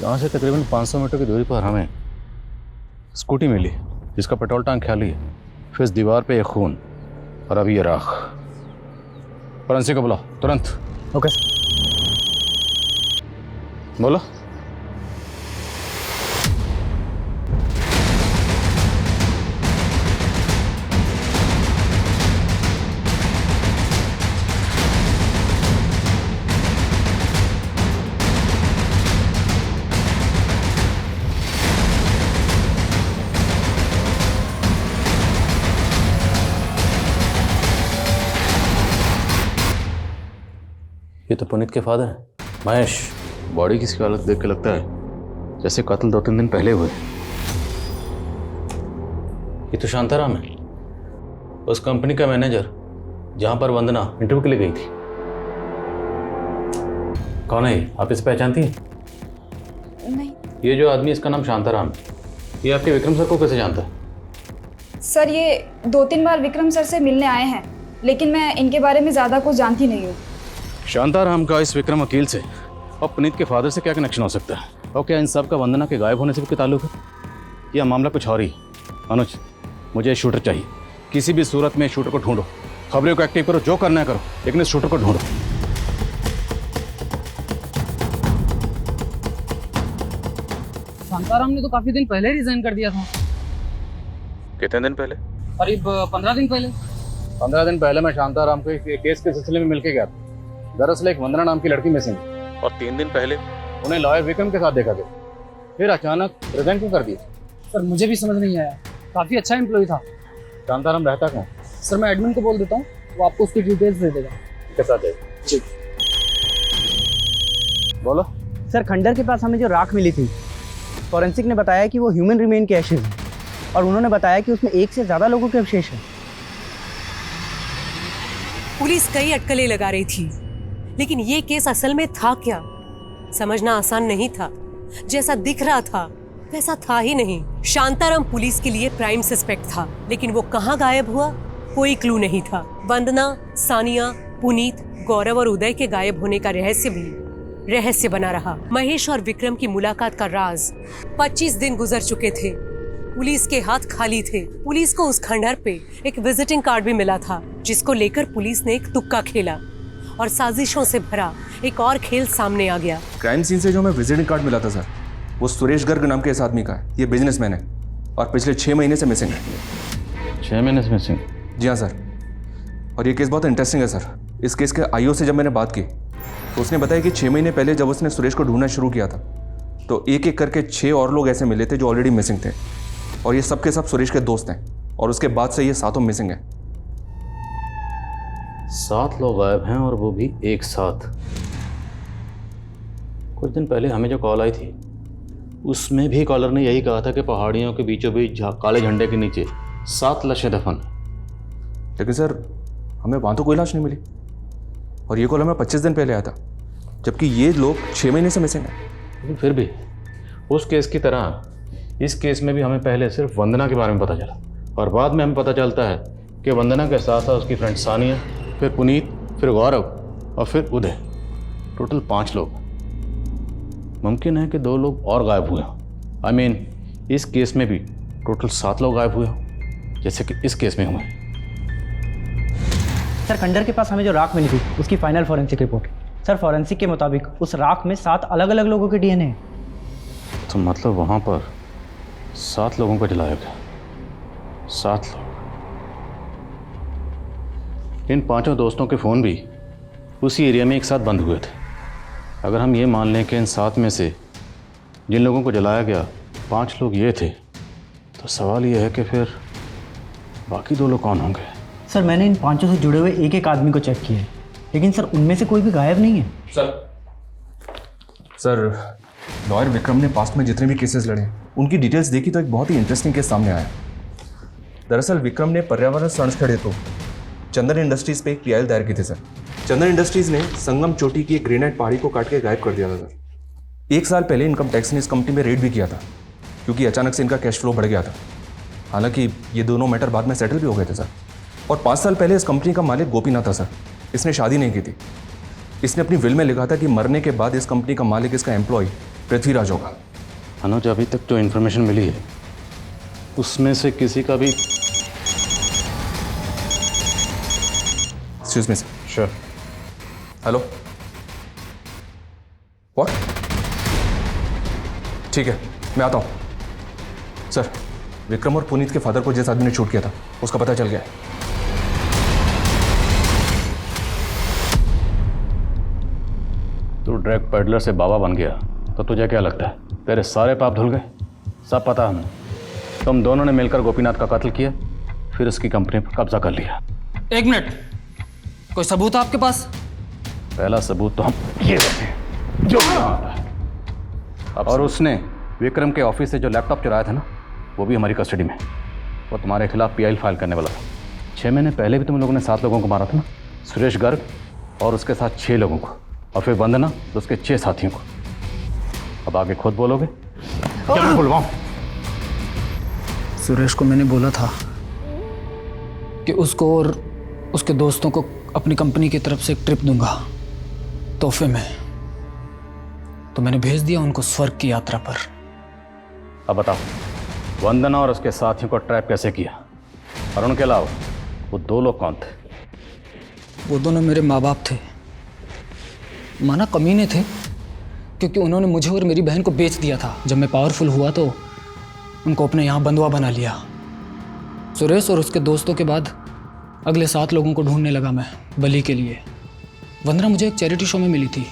S12: यहाँ से तकरीबन 500 मीटर की दूरी पर हमें स्कूटी मिली जिसका पेट्रोल टैंक खाली है। फिर इस दीवार पे एक खून और अभी ये राख। फॉरेंसिक को बुलाओ तुरंत।
S1: ओके
S12: बोलो। ये तो पुनीत के फादर हैं, महेश। बॉडी किसी की हालत देख के लगता है जैसे कत्ल 2-3 दिन पहले हुए। ये तो शांताराम है, उस कंपनी का मैनेजर जहां पर वंदना इंटरव्यू के लिए गई थी। कौन है ये? आप इसे पहचानती हैं?
S8: नहीं
S12: ये जो आदमी, इसका नाम शांताराम है। ये आपके विक्रम सर को कैसे जानता है?
S8: सर, ये 2-3 बार विक्रम सर से मिलने आए हैं, लेकिन मैं इनके बारे में ज़्यादा कुछ जानती नहीं हूँ।
S12: शांताराम का इस विक्रम वकील से और पुनीत के फादर से क्या कनेक्शन हो सकता है? और क्या इन सब का वंदना के गायब होने से भी कोई ताल्लुक है? यह मामला कुछ और ही। अनुज, मुझे शूटर चाहिए। किसी भी सूरत में शूटर को ढूंढो, खबरों को एक्टिव करो, जो करना है करो, लेकिन इस शूटर को ढूंढो।
S7: शांताराम ने तो काफी दिन पहले रिजाइन कर दिया था।
S12: कितने दिन पहले?
S7: करीब 15 दिन पहले।
S12: 15 दिन पहले मैं शांताराम को एक केस के सिलसिले में मिलके गया था। दरअसल एक वंदना नाम की लड़की मिसिंग, और 3 दिन पहले उन्हें लॉयर विक्रम के साथ देखा गया। फिर अचानक रिजाइन क्यों कर दिया?
S7: सर मुझे भी समझ नहीं आया, काफी अच्छा एम्प्लॉय था।
S12: शांताराम रहता कहाँ?
S7: सर मैं एडमिन को बोल देता हूँ, वो आपको उसकी डिटेल्स दे देगा।
S12: के साथ जी बोलो।
S1: सर खंडर के पास हमें जो राख मिली थी, फॉरेंसिक ने बताया कि वो ह्यूमन रिमेन के एशेज हैं, और उन्होंने बताया कि उसमें 1 से ज़्यादा लोगों के अवशेष हैं।
S6: पुलिस कई अटकलें लगा रही थी, लेकिन ये केस असल में था क्या, समझना आसान नहीं था। जैसा दिख रहा था वैसा था ही नहीं। शांताराम पुलिस के लिए प्राइम सस्पेक्ट था, लेकिन वो कहाँ गायब हुआ, कोई क्लू नहीं था। वंदना, सानिया, पुनीत, गौरव और उदय के गायब होने का रहस्य भी रहस्य बना रहा। महेश और विक्रम की मुलाकात का राज 25 दिन गुजर चुके थे। पुलिस के हाथ खाली थे। पुलिस को उस खंडहर पे एक विजिटिंग कार्ड भी मिला था, जिसको लेकर पुलिस ने एक तुक्का खेला और साजिशों से भरा एक और खेल सामने आ गया।
S5: क्राइम सीन से जो हमें विजिटिंग कार्ड मिला था सर, वो सुरेश गर्ग नाम के इस आदमी का है। ये बिजनेसमैन है और पिछले 6 महीने से मिसिंग है।
S12: 6 महीने से मिसिंग?
S5: जी हाँ सर। और ये केस बहुत इंटरेस्टिंग है सर। इस केस के आईओ से जब मैंने बात की तो उसने बताया कि 6 महीने पहले जब उसने सुरेश को ढूंढना शुरू किया था तो एक एक करके 6 और लोग ऐसे मिले थे जो ऑलरेडी मिसिंग थे, और ये सब के सब सुरेश के दोस्त हैं। और उसके बाद से ये 7 मिसिंग हैं।
S12: 7 लोग गायब हैं और वो भी एक साथ। कुछ दिन पहले हमें जो कॉल आई थी उसमें भी कॉलर ने यही कहा था कि पहाड़ियों के बीचों बीच काले झंडे के नीचे 7 लाशें दफन।
S5: लेकिन सर हमें वहाँ तो कोई लाश नहीं मिली, और ये कॉल हमें 25 दिन पहले आया था, जबकि ये लोग 6 महीने से मिसिंग हैं।
S12: लेकिन फिर भी उस केस की तरह इस केस में भी हमें पहले सिर्फ वंदना के बारे में पता चला और बाद में हमें पता चलता है कि वंदना के साथ साथ उसकी फ्रेंड सानिया, फिर पुनीत, फिर गौरव और फिर उदय, टोटल 5 लोग। मुमकिन है कि 2 लोग और गायब हुए हों। आई मीन इस केस में भी टोटल 7 लोग गायब हुए हों, जैसे कि इस केस में हुए।
S1: सर खंडर के पास हमें जो राख मिली थी उसकी final forensic report, sir forensic के मुताबिक उस राख में 7 अलग अलग लोगों के डीएनए हैं।
S12: तो मतलब वहाँ पर 7 लोगों को जलाया गया। 7 लोग। इन 5 दोस्तों के फ़ोन भी उसी एरिया में एक साथ बंद हुए थे। अगर हम ये मान लें कि इन 7 में से जिन लोगों को जलाया गया 5 लोग ये थे, तो सवाल ये है कि फिर बाकी 2 लोग कौन होंगे?
S1: सर मैंने इन 5 से जुड़े हुए एक एक आदमी को चेक किया है, लेकिन सर उनमें से कोई भी गायब नहीं है।
S5: सर लॉयर विक्रम ने पास्ट में जितने भी केसेस लड़े उनकी डिटेल्स देखी तो एक बहुत ही इंटरेस्टिंग केस सामने आया। दरअसल विक्रम ने पर्यावरण संरक्षण हेतु चंदन इंडस्ट्रीज पे एक पीआईएल दायर की थी सर। चंदन इंडस्ट्रीज ने संगम चोटी की एक ग्रेनाइट पहाड़ी को काट के गायब कर दिया था सर। 1 साल पहले इनकम टैक्स ने इस कंपनी में रेड भी किया था क्योंकि अचानक से इनका कैश फ्लो बढ़ गया था। हालांकि ये दोनों मैटर बाद में सेटल भी हो गए थे सर। और 5 साल पहले इस कंपनी का मालिक गोपीनाथ था सर। इसने शादी नहीं की थी। इसने अपनी विल में लिखा था कि मरने के बाद इस कंपनी का मालिक इसका एम्प्लॉय पृथ्वीराज होगा।
S12: अनुज, अभी तक जो इन्फॉर्मेशन मिली है उसमें से किसी का भी
S5: excuse me sir.
S12: Sure.
S5: Hello, what? ठीक है, मैं आता हूँ। सर विक्रम और पुनीत के फादर को जिस आदमी ने शूट किया था उसका पता चल गया है।
S12: तू ड्रग पेडलर से बाबा बन गया तो तुझे क्या लगता है तेरे सारे पाप धुल गए? सब पता हमें। तुम दोनों ने मिलकर गोपीनाथ का कत्ल किया, फिर उसकी कंपनी पर कब्जा कर लिया।
S7: 1 मिनट, कोई सबूत है आपके पास?
S12: पहला सबूत तो हम ये देते हैं जो अब और उसने विक्रम के ऑफिस से जो लैपटॉप चुराया था ना, वो भी हमारी कस्टडी में। वो तुम्हारे खिलाफ पीआईएल फाइल करने वाला था। 6 महीने पहले भी तुम लोगों ने 7 लोगों को मारा था ना, सुरेश गर्ग और उसके साथ 6 लोगों को, और फिर वंदना तो उसके 6 साथियों को। अब आगे खुद बोलोगे? क्या मैं बुलवाऊं?
S2: सुरेश को मैंने बोला था कि उसको और उसके दोस्तों को अपनी कंपनी की तरफ से एक ट्रिप दूंगा तोहफे में, तो मैंने भेज दिया उनको स्वर्ग की यात्रा पर।
S12: अब बताओ, वंदना और उसके साथियों को ट्रैप कैसे किया? और उनके अलावा वो 2 लोग कौन थे?
S2: वो दोनों मेरे माँ बाप थे। माना कमीने थे क्योंकि उन्होंने मुझे और मेरी बहन को बेच दिया था। जब मैं पावरफुल हुआ तो उनको अपने यहाँ बंधुआ बना लिया। सुरेश और उसके दोस्तों के बाद अगले 7 लोगों को ढूंढने लगा मैं बलि के लिए। वंदना मुझे एक चैरिटी शो में मिली थी।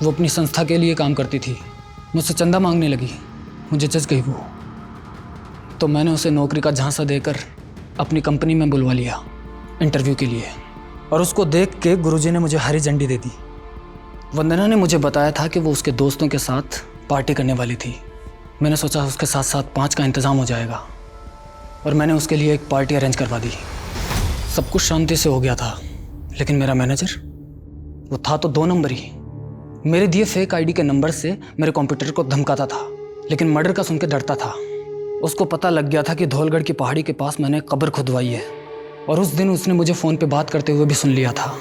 S2: वो अपनी संस्था के लिए काम करती थी। मुझसे चंदा मांगने लगी, मुझे जच गई वो। तो मैंने उसे नौकरी का झांसा देकर अपनी कंपनी में बुलवा लिया इंटरव्यू के लिए, और उसको देख के गुरुजी ने मुझे हरी झंडी दे दी। वंदना ने मुझे बताया था कि वो उसके दोस्तों के साथ पार्टी करने वाली थी। मैंने सोचा उसके साथ साथ 5 का इंतज़ाम हो जाएगा, और मैंने उसके लिए एक पार्टी अरेंज करवा दी। सब कुछ शांति से हो गया था, लेकिन मेरा मैनेजर वो था तो 2 नंबर ही। मेरे दिए फेक आईडी के नंबर से मेरे कंप्यूटर को धमकाता था, लेकिन मर्डर का सुन के डरता था। उसको पता लग गया था कि धौलगढ़ की पहाड़ी के पास मैंने कब्र खुदवाई है, और उस दिन उसने मुझे फ़ोन पे बात करते हुए भी सुन लिया था।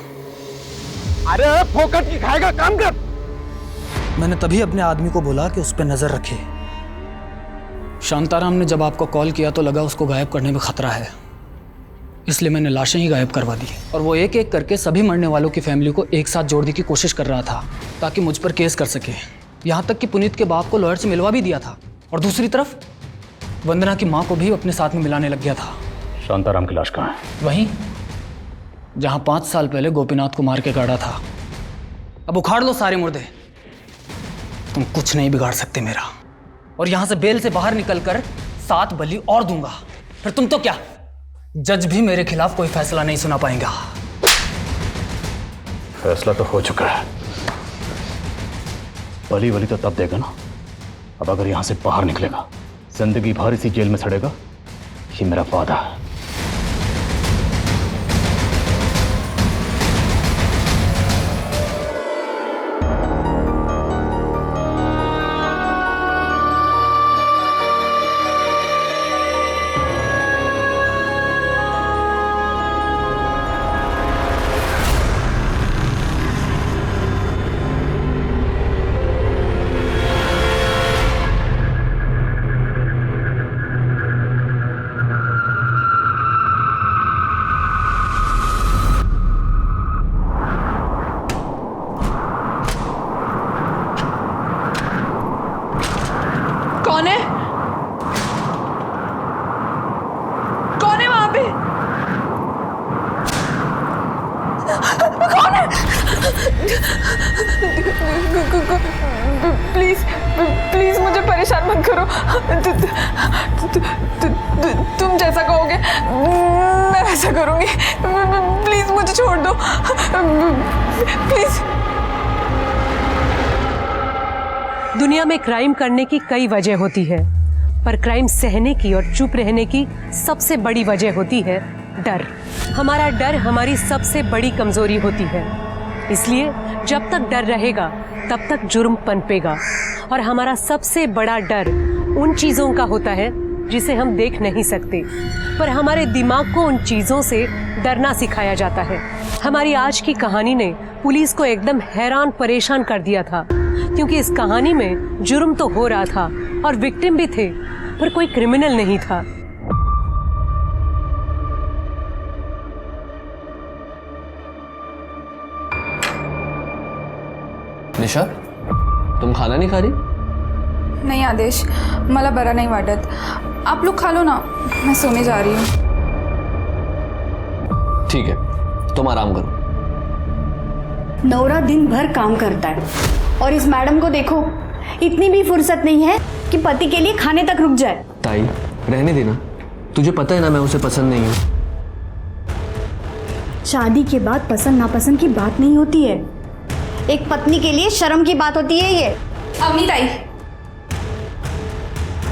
S10: अरे फोकट की खाएगा, काम कर।
S2: मैंने तभी अपने आदमी को बोला कि उस पर नज़र रखे। शांताराम ने जब आपको कॉल किया तो लगा उसको गायब करने में खतरा है, इसलिए मैंने लाशें ही गायब करवा दी। और वो एक एक करके सभी मरने वालों की फैमिली को एक साथ जोड़ने की कोशिश कर रहा था ताकि मुझ पर केस कर सके। यहाँ तक कि पुनीत के बाप को लॉयर से मिलवा भी दिया था, और दूसरी तरफ वंदना की माँ को भी अपने साथ में मिलाने लग गया था।
S12: शांताराम की लाश कहाँ है?
S2: वहीं जहाँ 5 साल पहले गोपीनाथ को मार के गाड़ा था। अब उखाड़ लो सारे मुर्दे, तुम कुछ नहीं बिगाड़ सकते मेरा। और यहाँ से बेल से बाहर निकलकर 7 बलि और दूंगा, फिर तुम तो क्या, जज भी मेरे खिलाफ कोई फैसला नहीं सुना पाएगा।
S12: फैसला तो हो चुका है। बली बली तो तब देगा ना, अब अगर यहाँ से बाहर निकलेगा जिंदगी भर इसी जेल में सड़ेगा, ये मेरा वादा है।
S9: कौन है? कौन है वहां पे? कौन है? प्लीज प्लीज मुझे परेशान मत करो। तुम जैसा कहोगे मैं वैसा करूंगी। प्लीज मुझे छोड़ दो प्लीज।
S6: दुनिया में क्राइम करने की कई वजह होती है, पर क्राइम सहने की और चुप रहने की सबसे बड़ी वजह होती है डर। हमारा डर हमारी सबसे बड़ी कमजोरी होती है, इसलिए जब तक डर रहेगा तब तक जुर्म पनपेगा। और हमारा सबसे बड़ा डर उन चीज़ों का होता है जिसे हम देख नहीं सकते, पर हमारे दिमाग को उन चीज़ों से डरना सिखाया जाता है। हमारी आज की कहानी ने पुलिस को एकदम हैरान परेशान कर दिया था, क्योंकि इस कहानी में जुर्म तो हो रहा था और विक्टिम भी थे, पर कोई क्रिमिनल नहीं था।
S7: निशा, तुम खाना नहीं खा रही?
S8: नहीं आदेश, मला बरा नहीं वाटत। आप लोग खा लो ना, मैं सोने जा रही हूँ।
S7: ठीक है, तुम आराम करो।
S20: नौरा दिन भर काम करता है और इस मैडम को देखो, इतनी भी फुर्सत नहीं है कि पति के लिए खाने तक रुक जाए।
S7: ताई, रहने देना। तुझे पता है ना मैं उसे पसंद नहीं हूँ।
S20: शादी के बाद पसंद नापसंद की बात नहीं होती है, एक पत्नी के लिए शर्म की बात होती है ये।
S8: अवनी ताई,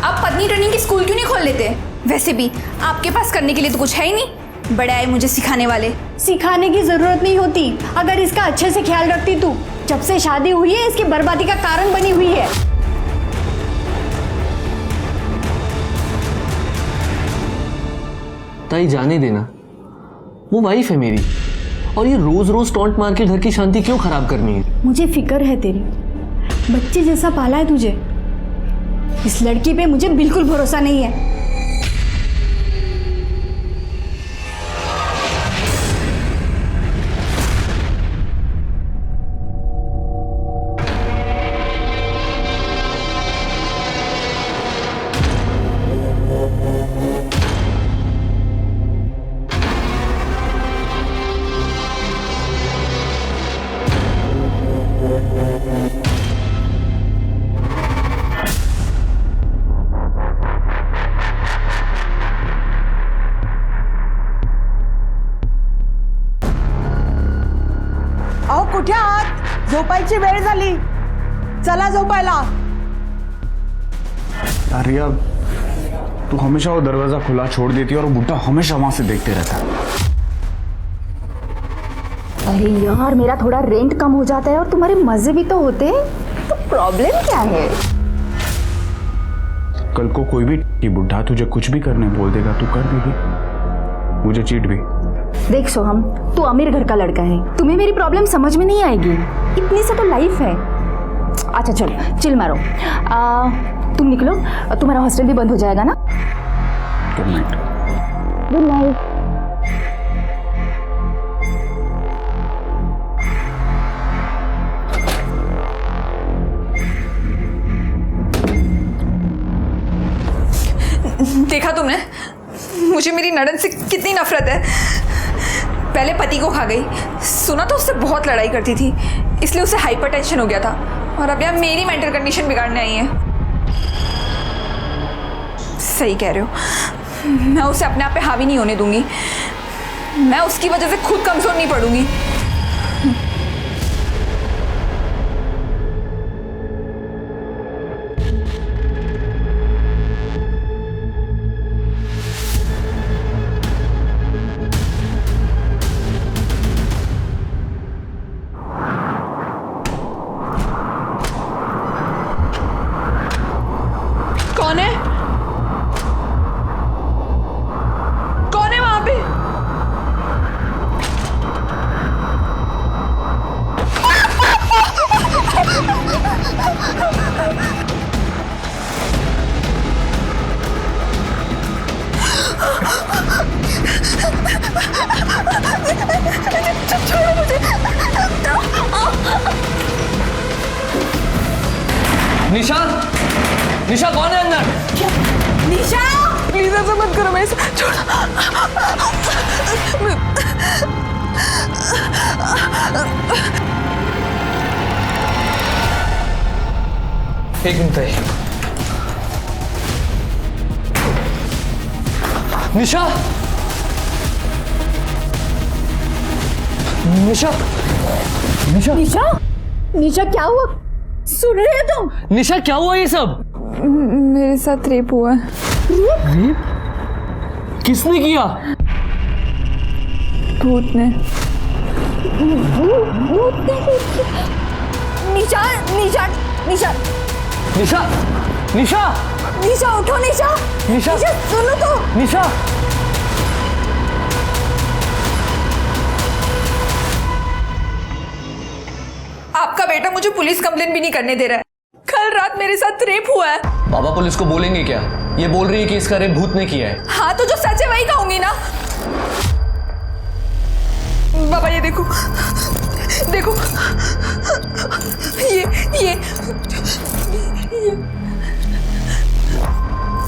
S8: आप पत्नी ट्रेनिंग की स्कूल क्यों नहीं खोल लेते? वैसे भी आपके पास करने के लिए तो कुछ है ही नहीं, बड़े आए मुझे सिखाने वाले।
S20: सिखाने की जरूरत नहीं होती, अगर इसका अच्छे से ख्याल रखती तू। जब से शादी हुई है इसकी बर्बादी का कारण बनी हुई है।
S7: ताई जाने देना, वो वाइफ है मेरी, और ये रोज रोज टॉन्ट मार के घर की शांति क्यों खराब करनी है?
S20: मुझे फिक्र है तेरी, बच्चे जैसा पाला है तुझे। इस लड़की पे मुझे बिल्कुल भरोसा नहीं है।
S21: अहो कुठे आहात? झोपायची वेळ झाली, चला झोपायला।
S5: आर्या, तू हमेशा वो दरवाजा खुला छोड़ देती है और वो बुड्ढा हमेशा वहां से देखते रहता है।
S20: अरे यार, मेरा थोड़ा रेंट कम हो जाता है और तुम्हारे मजे भी तो होते हैं, तो प्रॉब्लम क्या है?
S5: कल को कोई भी बुड्ढा तुझे कुछ भी करने बोल देगा, तू कर देगी, मुझे चीट भी।
S20: देख सोहम, तू अमीर घर का लड़का है, तुम्हें मेरी प्रॉब्लम समझ में नहीं आएगी। इतनी सा तो लाइफ है। अच्छा चलो, चिल मारो। तुम निकलो, तुम्हारा हॉस्टल भी बंद हो जाएगा ना।
S5: Good night.
S20: Good night.
S8: देखा तुमने मुझे मेरी नड़न से कितनी नफरत है। पहले पति को खा गई, सुना तो उससे बहुत लड़ाई करती थी, इसलिए उसे हाइपरटेंशन हो गया था, और अब यहाँ मेरी मेंटल कंडीशन बिगाड़ने आई है। सही कह रहे हो, मैं उसे अपने आप पे हावी नहीं होने दूंगी। मैं उसकी वजह से खुद कमजोर नहीं पड़ूंगी।
S9: कौन है? कौन है वहां पे?
S8: छोड़ो मुझे।
S7: निशा, निशा कौन है अंदर?
S8: निशा प्लीज ऐसा मत करो, मेरे साथ छोड़ो।
S7: एक मिनट है। निशा निशा निशा
S20: निशा निशा क्या हुआ? सुन रहे हो तुम?
S7: निशा क्या हुआ ये सब?
S8: मेरे साथ रेप हुआ है।
S7: रेप? किसने किया?
S8: भूत ने।
S20: निशा निशा निशा
S7: निशा निशा
S20: निशा उठो निशा।
S7: निशा
S20: सुनो तो।
S7: निशा
S8: आपका बेटा मुझे पुलिस कंप्लेन भी नहीं करने दे रहा है। कल रात मेरे साथ रेप हुआ है।
S7: बाबा पुलिस को बोलेंगे क्या? ये बोल रही है कि इसका रेप भूत ने किया है।
S8: हाँ तो जो सच है वही कहूंगी ना। बाबा ये देखो देखो, ये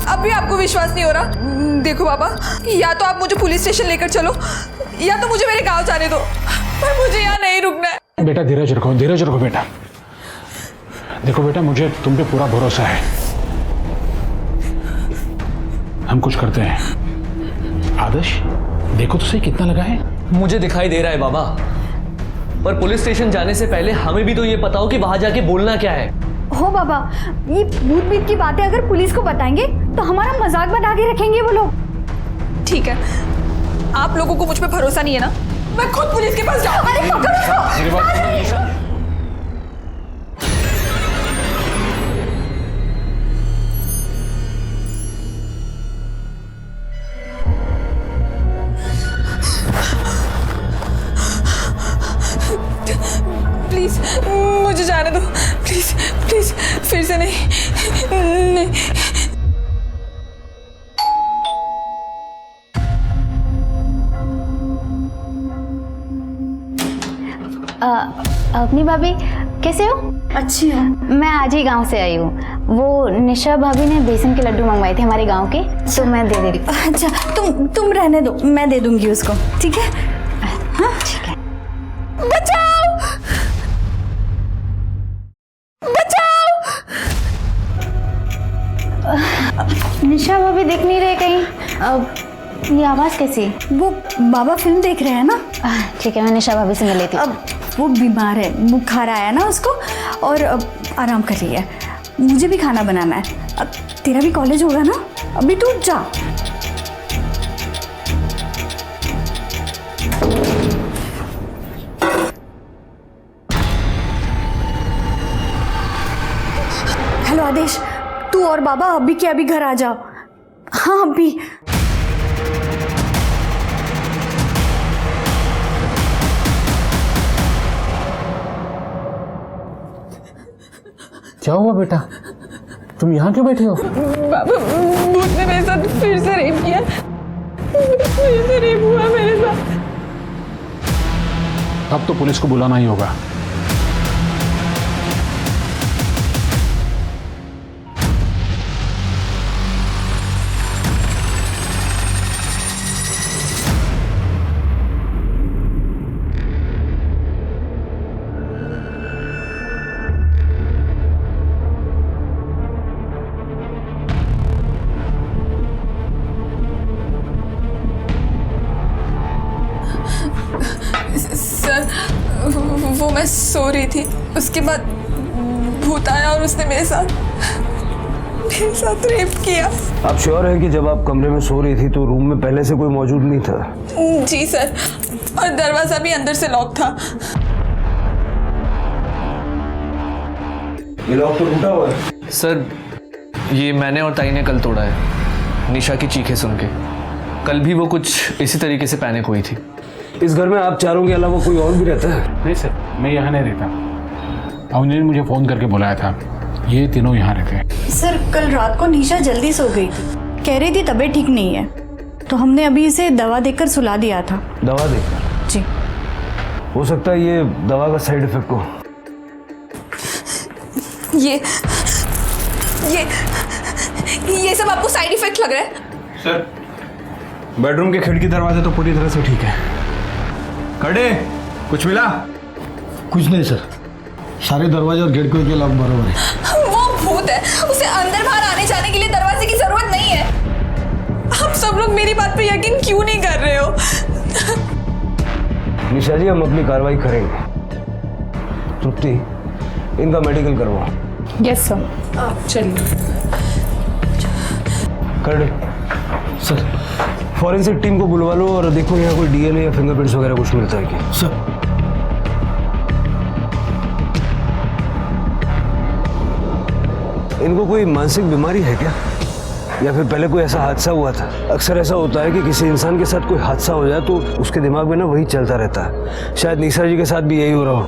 S8: अब भी आपको विश्वास नहीं हो रहा? देखो बाबा, या तो आप मुझे पुलिस स्टेशन लेकर चलो या तो मुझे मेरे गांव जाने दो, पर मुझे यहाँ नहीं रुकना है।
S17: बेटा धीरज रखो बेटा। देखो बेटा, मुझे तुम पे पूरा भरोसा है। हम कुछ करते हैं। आदर्श देखो तो सही कितना लगा है।
S7: मुझे दिखाई दे रहा है बाबा, पर पुलिस स्टेशन जाने से पहले हमें भी तो ये पता हो कि वहां जाके बोलना क्या है।
S20: हो बाबा, ये भूत बीत की बातें अगर पुलिस को बताएंगे तो हमारा मजाक बना के रखेंगे वो लोग।
S8: ठीक है, आप लोगों को मुझ पे भरोसा नहीं है ना? मैं खुद पुलिस के पास जाऊंगी।
S20: अरे पकड़ो इसको।
S8: प्लीज मुझे जाने दो, प्लीज प्लीज, फिर से नहीं।
S20: अपनी भाभी कैसे हो? अच्छी है। मैं आज ही गांव से आई हूँ। वो निशा भाभी ने बेसन के लड्डू मंगवाए थे हमारे गांव के, तो मैं दे दे रही हूँ। अच्छा तुम रहने दो, मैं दे दूंगी उसको। ठीक है? हाँ ठीक है।
S8: बचाओ बचाओ।
S20: निशा भाभी दिख नहीं रहे कहीं। ये आवाज़ कैसी? वो बाबा फिल्म देख रहे हैं ना। ठीक है, मैं निशा भाभी से मिल लेती हूँ। अब वो बीमार है, बुखार आया ना उसको, और अब आराम कर रही है। मुझे भी खाना बनाना है। अब तेरा भी कॉलेज होगा ना, अभी तू जा। हेलो आदेश, तू और बाबा अभी के अभी घर आ जाओ। हाँ अभी।
S17: क्या हुआ बेटा, तुम यहाँ क्यों बैठे हो?
S8: बाबा भूत ने मेरे साथ फिर से रेप किया। फिर से रेप हुआ मेरे साथ।
S17: अब तो पुलिस को बुलाना ही होगा।
S8: वो मैं सो रही थी, उसके बाद भूत आया और उसने मेरे साथ रेप किया।
S3: आप श्योर हैं कि जब आप कमरे में सो रही थी तो रूम में पहले से कोई मौजूद नहीं था?
S8: जी सर, और दरवाजा भी अंदर से लॉक था।
S3: ये लॉक तो टूटा हुआ है।
S7: सर ये मैंने और ताई ने कल तोड़ा है, निशा की चीखें सुन के। कल भी वो कुछ इसी तरीके से पैनिक हुई थी।
S3: इस घर में आप चारों के अलावा कोई और भी रहता है?
S17: नहीं सर, मैं यहाँ नहीं रहता। अवनी ने मुझे फ़ोन करके बुलाया था, ये तीनों यहाँ रहते हैं।
S20: सर कल रात को निशा जल्दी सो गई थी, कह रही थी तबीयत ठीक नहीं है, तो हमने अभी इसे दवा देकर सुला दिया था।
S3: दवा देकर?
S20: जी।
S3: हो सकता है ये दवा का साइड इफेक्ट हो।
S8: ये ये सब आपको साइड इफेक्ट लग रहा है?
S12: सर बेडरूम के खिड़की दरवाजे तो पूरी तरह से ठीक है। खड़े कुछ मिला?
S10: कुछ नहीं सर, सारे दरवाजे और गेट के लॉक बराबर है।
S8: वो भूत है, उसे अंदर बाहर आने जाने के लिए दरवाजे की जरूरत नहीं है। आप सब लोग मेरी बात पे यकीन क्यों नहीं कर रहे हो?
S3: निशा जी, हम अपनी कार्रवाई करेंगे। तृप्ति, इनका मेडिकल करवाओ।
S9: Yes sir. चलिए
S3: कर सर। फॉरेंसिक टीम को बुलवा लो और देखो यहाँ कोई डीएनए या फिंगरप्रिंट्स वगैरह कुछ मिलता है क्या।
S10: सर
S3: इनको कोई मानसिक बीमारी है क्या, या फिर पहले कोई ऐसा हादसा हुआ था? अक्सर ऐसा होता है कि किसी इंसान के साथ कोई हादसा हो जाए तो उसके दिमाग में ना वही चलता रहता है। शायद निशा जी के साथ भी यही हो रहा हो।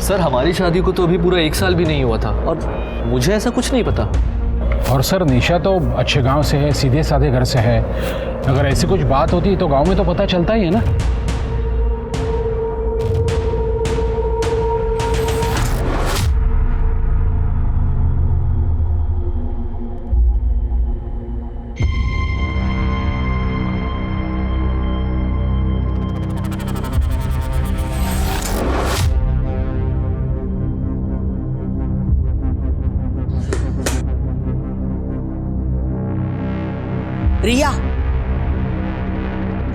S13: सर हमारी शादी को तो अभी पूरा 1 साल भी नहीं हुआ था और मुझे ऐसा कुछ नहीं पता।
S22: और सर निशा तो अच्छे गांव से है, सीधे साधे घर से है। अगर ऐसी कुछ बात होती तो गांव में तो पता चलता ही है ना।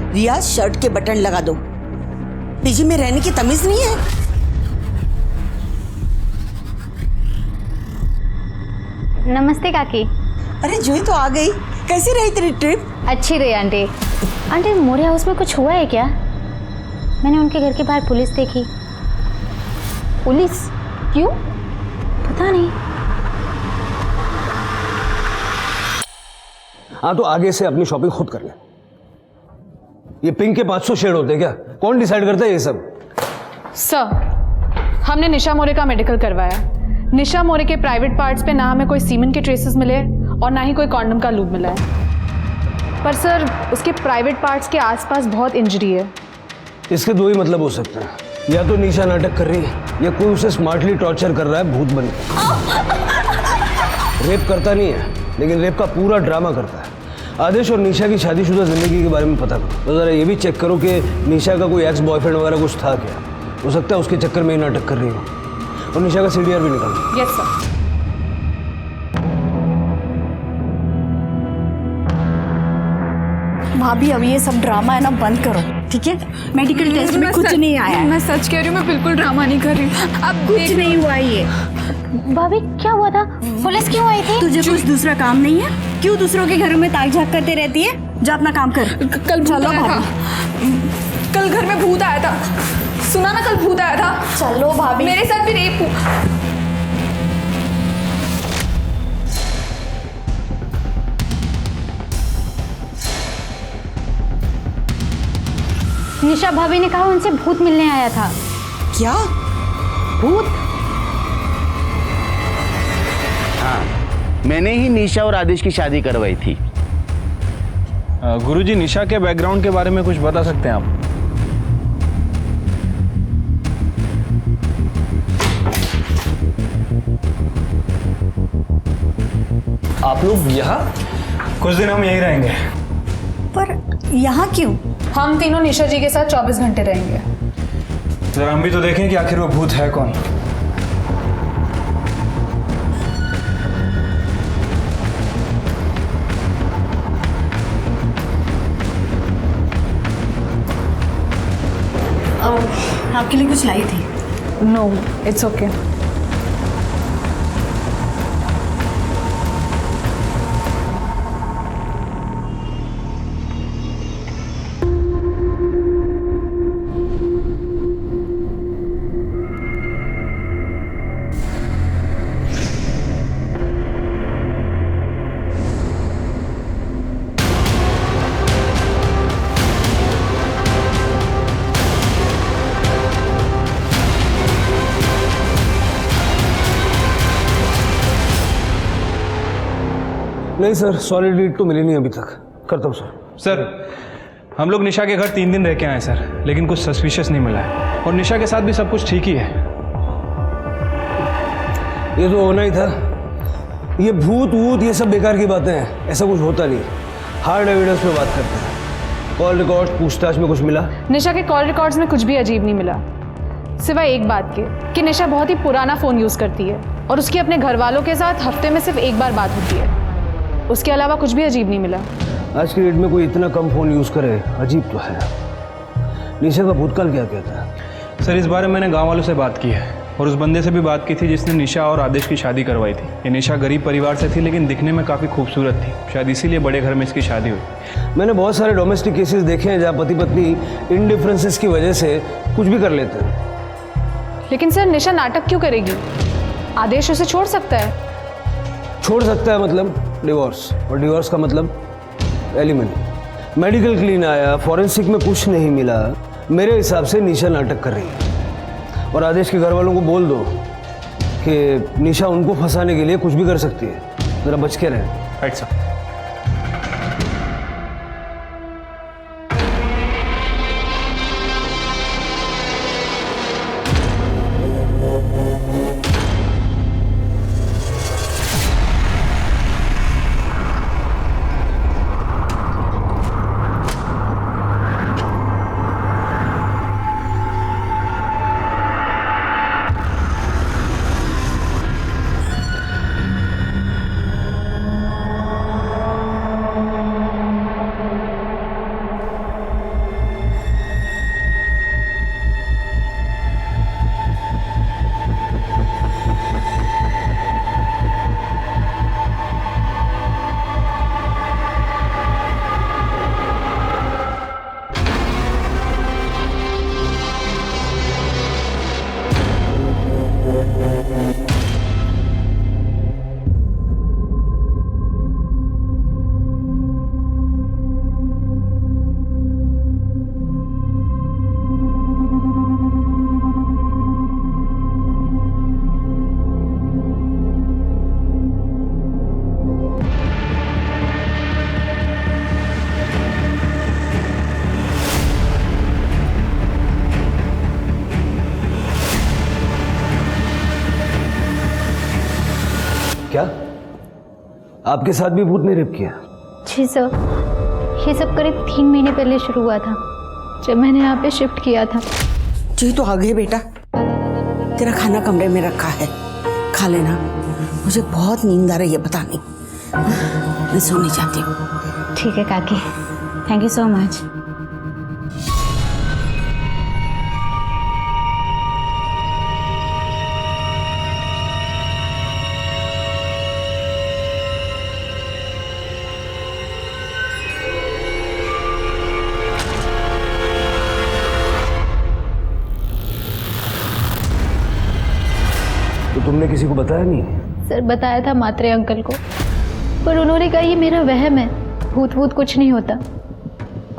S21: रिया शर्ट के बटन लगा दो। पीजी में रहने की तमीज नहीं है?
S23: नमस्ते काकी।
S21: अरे जूही तो आ गई। कैसी रही तेरी ट्रिप?
S23: अच्छी रही आंटी। आंटी मोरे हाउस में कुछ हुआ है क्या? मैंने उनके घर के बाहर पुलिस देखी। पुलिस? क्यों? पता नहीं।
S3: हाँ तो आगे से अपनी शॉपिंग खुद कर ले। ये पिंक के 500 शेड होते हैं क्या? कौन डिसाइड करता है ये सब?
S14: सर हमने निशा मोरे का मेडिकल करवाया। निशा मोरे के प्राइवेट पार्ट्स पे ना हमें कोई सीमेंट के ट्रेसेस मिले और ना ही कोई कॉन्डम का लूब मिला है। पर सर उसके प्राइवेट पार्ट्स के आसपास बहुत इंजरी है।
S3: इसके दो ही मतलब हो सकते हैं, या तो निशा नाटक कर रही है या कोई उसे स्मार्टली टॉर्चर कर रहा है भूत बन के। रेप करता नहीं है लेकिन रेप का पूरा ड्रामा करता है। आदेश और निशा की शादीशुदा जिंदगी के बारे में पता करो। तो ज़रा ये भी चेक करो कि निशा का कोई एक्स बॉयफ्रेंड वगैरह कुछ था क्या। हो सकता है उसके चक्कर में ही नाटक कर रही हो। और निशा का सीडीआर भी निकालो।
S14: Yes sir.
S20: भाभी अब ये सब ड्रामा है ना बंद करो, ठीक है? मेडिकल टेस्ट में कुछ नहीं आया है।
S8: मैं सच कह रही हूँ, मैं बिल्कुल ड्रामा नहीं कर रही हूँ। अब
S20: कुछ नहीं हुआ ये। भाभी क्या हुआ था? पुलिस क्यों आई थी? तुझे कुछ दूसरा काम नहीं है? क्यों दूसरों के घरों में ताक झाक करते रहती है? जा अपना काम कर।
S8: कल चलो भाभी। कल घर में भूत आया था। सुना ना, कल भूत आया था।
S20: चलो भाभी।
S8: मेरे साथ भी रेप हुआ।
S23: निशा भाभी ने कहा उनसे भूत मिलने आया था।
S21: क्या
S23: भूत?
S24: हाँ, मैंने ही निशा और आदेश की शादी करवाई थी।
S12: गुरुजी निशा के बैकग्राउंड के बारे में कुछ बता सकते हैं आप?
S17: आप लोग यहाँ? कुछ दिन हम यहीं रहेंगे।
S20: पर यहाँ क्यों?
S14: हम तीनों निशा जी के साथ 24 घंटे रहेंगे।
S17: जरा हम भी तो देखें कि आखिर वो भूत है कौन।
S20: आपके लिए कुछ लाई थी।
S14: No it's okay.
S3: नहीं सर, सॉलिड लीड तो मिली नहीं अभी तक। करता हूँ सर।
S12: सर हम लोग निशा के घर 3 दिन रह के आए सर, लेकिन कुछ सस्पिशियस नहीं मिला है और निशा के साथ भी सब कुछ ठीक ही है।
S3: ये तो होना ही था। ये भूत वूत ये सब बेकार की बातें हैं, ऐसा कुछ होता नहीं। हार्ड एविडेंस पे बात करते हैं। कॉल रिकॉर्ड पूछताछ में कुछ मिला?
S4: निशा के कॉल रिकॉर्ड्स में कुछ भी अजीब नहीं मिला, सिवाय एक बात के कि निशा बहुत ही पुराना फ़ोन यूज़ करती है और उसकी अपने घर वालों के साथ हफ्ते में सिर्फ एक बार बात होती है। उसके अलावा कुछ भी अजीब नहीं मिला।
S3: आज की डेट में कोई इतना कम फ़ोन यूज़ करे, अजीब तो है। निशा का भूतकाल क्या कहता है?
S11: सर, इस बारे में मैंने गांव वालों से बात की है और उस बंदे से भी बात की थी जिसने निशा और आदेश की शादी करवाई थी। ये निशा गरीब परिवार से थी लेकिन दिखने में काफ़ी खूबसूरत थी, शायद इसीलिए बड़े घर में इसकी शादी हुई।
S3: मैंने बहुत सारे डोमेस्टिक केसेस देखे हैं जहाँ पति पत्नी इन डिफरेंसेस की वजह से कुछ भी कर लेते हैं।
S4: लेकिन सर, निशा नाटक क्यों करेगी? आदेश उसे छोड़ सकता है।
S3: छोड़ सकता है मतलब डिवोर्स, और डिवोर्स का मतलब एलिमनी। मेडिकल क्लीन आया, फॉरेंसिक में कुछ नहीं मिला। मेरे हिसाब से निशा नाटक कर रही है और आदेश के घर वालों को बोल दो कि निशा उनको फंसाने के लिए कुछ भी कर सकती है, जरा बच के रहें।
S11: Right sir.
S3: क्या आपके साथ भी भूत ने रेप किया?
S23: जी सर, ये सब करीब 3 महीने पहले शुरू हुआ था जब मैंने यहाँ पे शिफ्ट किया था।
S21: जी तो आ गए बेटा, तेरा खाना कमरे में रखा है, खा लेना। मुझे बहुत नींद आ रही है, पता नहीं, मैं सोने जाती हूँ।
S23: ठीक है काकी, थैंक यू सो मच।
S3: तो तुमने किसी को बताया नहीं?
S23: सर बताया था मात्रे अंकल को, पर उन्होंने कहा ये मेरा वहम है, भूत भूत कुछ नहीं होता।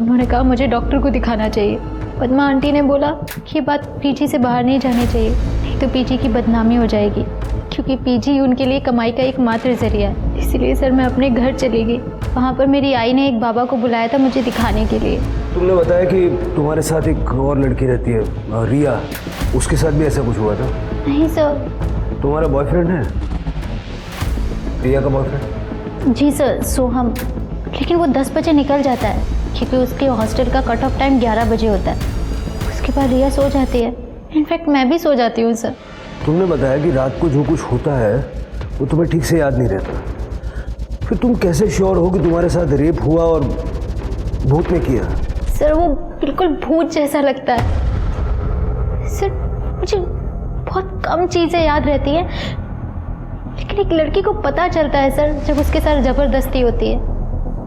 S23: उन्होंने कहा मुझे डॉक्टर को दिखाना चाहिए। पद्मा आंटी ने बोला कि बात पीजी से बाहर नहीं जानी चाहिए, नहीं तो पीजी की बदनामी हो जाएगी, क्योंकि पीजी उनके लिए कमाई का एकमात्र जरिया है। इसीलिए सर मैं अपने घर चली गई। वहाँ पर मेरी आई ने एक बाबा को बुलाया था मुझे दिखाने के लिए।
S3: तुमने बताया कि तुम्हारे साथ एक और लड़की रहती है, रिया, उसके साथ भी ऐसा कुछ हुआ था?
S23: नहीं सर।
S3: तुम्हारा बॉयफ्रेंड है? रिया का बॉयफ्रेंड?
S23: जी सर, सोहम, लेकिन वो 10 बजे निकल जाता है क्योंकि उसके हॉस्टल का कट ऑफ टाइम 11 बजे होता है। उसके बाद रिया सो जाती है, इनफैक्ट मैं भी सो जाती हूँ सर।
S3: तुमने बताया कि रात को जो कुछ होता है वो तुम्हें ठीक से याद नहीं रहता, फिर तुम कैसे श्योर हो कि तुम्हारे साथ रेप हुआ और भूत ने किया?
S23: सर वो बिल्कुल भूत जैसा लगता है सर। मुझे बहुत कम चीज़ें याद रहती हैं, लेकिन एक लड़की को पता चलता है सर जब उसके साथ ज़बरदस्ती होती है।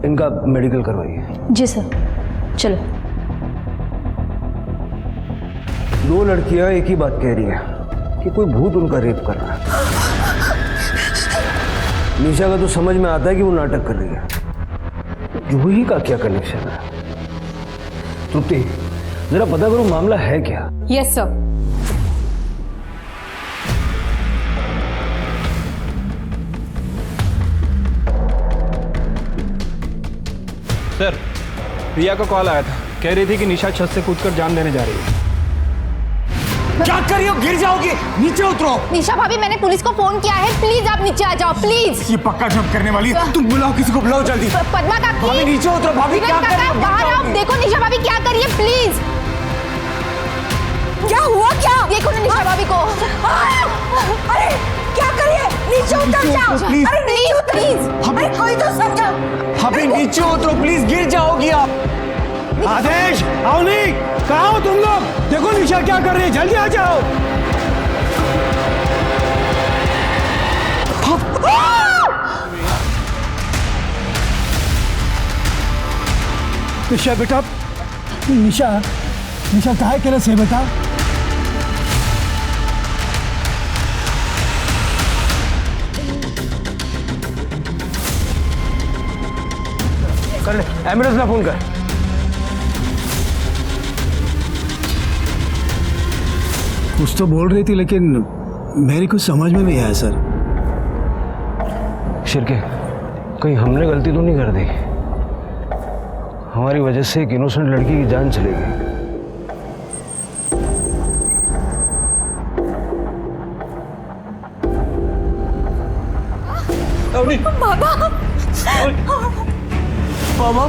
S3: इनका मेडिकल करवाइए।
S23: जी सर, चलो।
S3: 2 लड़कियां एक ही बात कह रही हैं कि कोई भूत उनका रेप कर रहा है। निशा का तो समझ में आता है कि वो नाटक कर रही है, जूही का क्या कनेक्शन है? तृप्ति, जरा पता करो मामला है क्या?
S4: Yes sir.
S11: सर, रिया का कॉल आया था, कह रही थी कि निशा छत से कूदकर जान देने जा रही है।
S2: क्या कर रही हो? गिर जाओगी, नीचे उतरो।
S20: निशा भाभी, मैंने पुलिस को फोन किया है, प्लीज आप नीचे आ जाओ, प्लीज।
S2: ये पक्का जंप करने वाली है। तुम बुलाओ, किसी को बुलाओ जल्दी।
S20: पद्मा काकी,
S2: भाभी नीचे उतरो। भाभी क्या कर रही हो?
S20: बाहर आओ, देखो निशा भाभी क्या कर रही है, प्लीज। क्या हुआ? क्या देखो ना निशा भाभी को। अरे क्या कर रही है? नीचे उतर जाओ। अरे नहीं प्लीज, अरे कोई तो समझाओ।
S2: भाभी नीचे उतरो प्लीज, गिर जाओगी आप। आदेश, अवनी, कहाँ हो तुम लोग? देखो निशा क्या कर रही है, जल्दी आ जाओ।
S10: निशा बेटा, निशा निशा कहाँ के से बेटा?
S3: कर ले, एम्बुलेंस ना फोन कर।
S10: कुछ तो बोल रही थी लेकिन मेरी कुछ समझ में नहीं आया सर।
S3: शिरके, कहीं हमने गलती तो नहीं कर दी? हमारी वजह से एक इनोसेंट लड़की की जान चलेगी।
S21: बाबा,
S2: बाबा,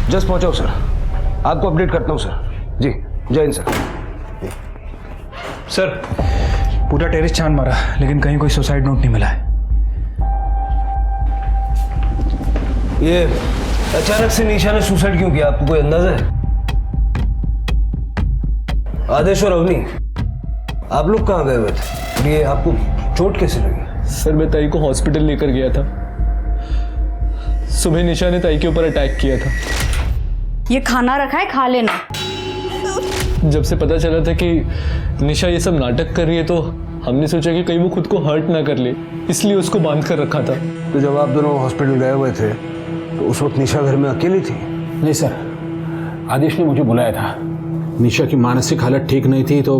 S3: जस्ट पहुंचा हूं सर, आपको अपडेट करता हूं सर। जी जय हिंद सर।
S11: सर पूरा टेरेस छान मारा लेकिन कहीं कोई सुसाइड नोट नहीं मिला है।
S3: ये अचानक से निशा ने सुसाइड क्यों किया, आपको कोई अंदाजा है? आदेश और अवनी, आप लोग कहाँ गए हुए थे? ये आपको चोट कैसे लगी?
S13: सर मैं ताई को हॉस्पिटल लेकर गया था। सुबह निशा ने ताई के ऊपर अटैक किया था।
S20: ये खाना रखा है, खा लेना।
S13: जब से पता चला था कि निशा ये सब नाटक कर रही है तो हमने सोचा कि कहीं वो खुद को हर्ट ना कर ले, इसलिए उसको बांध कर रखा था।
S3: तो जब आप दोनों हॉस्पिटल गए हुए थे तो उस वक्त निशा घर में अकेली थी?
S22: नहीं सर, आदेश ने मुझे बुलाया था। निशा की मानसिक हालत ठीक नहीं थी तो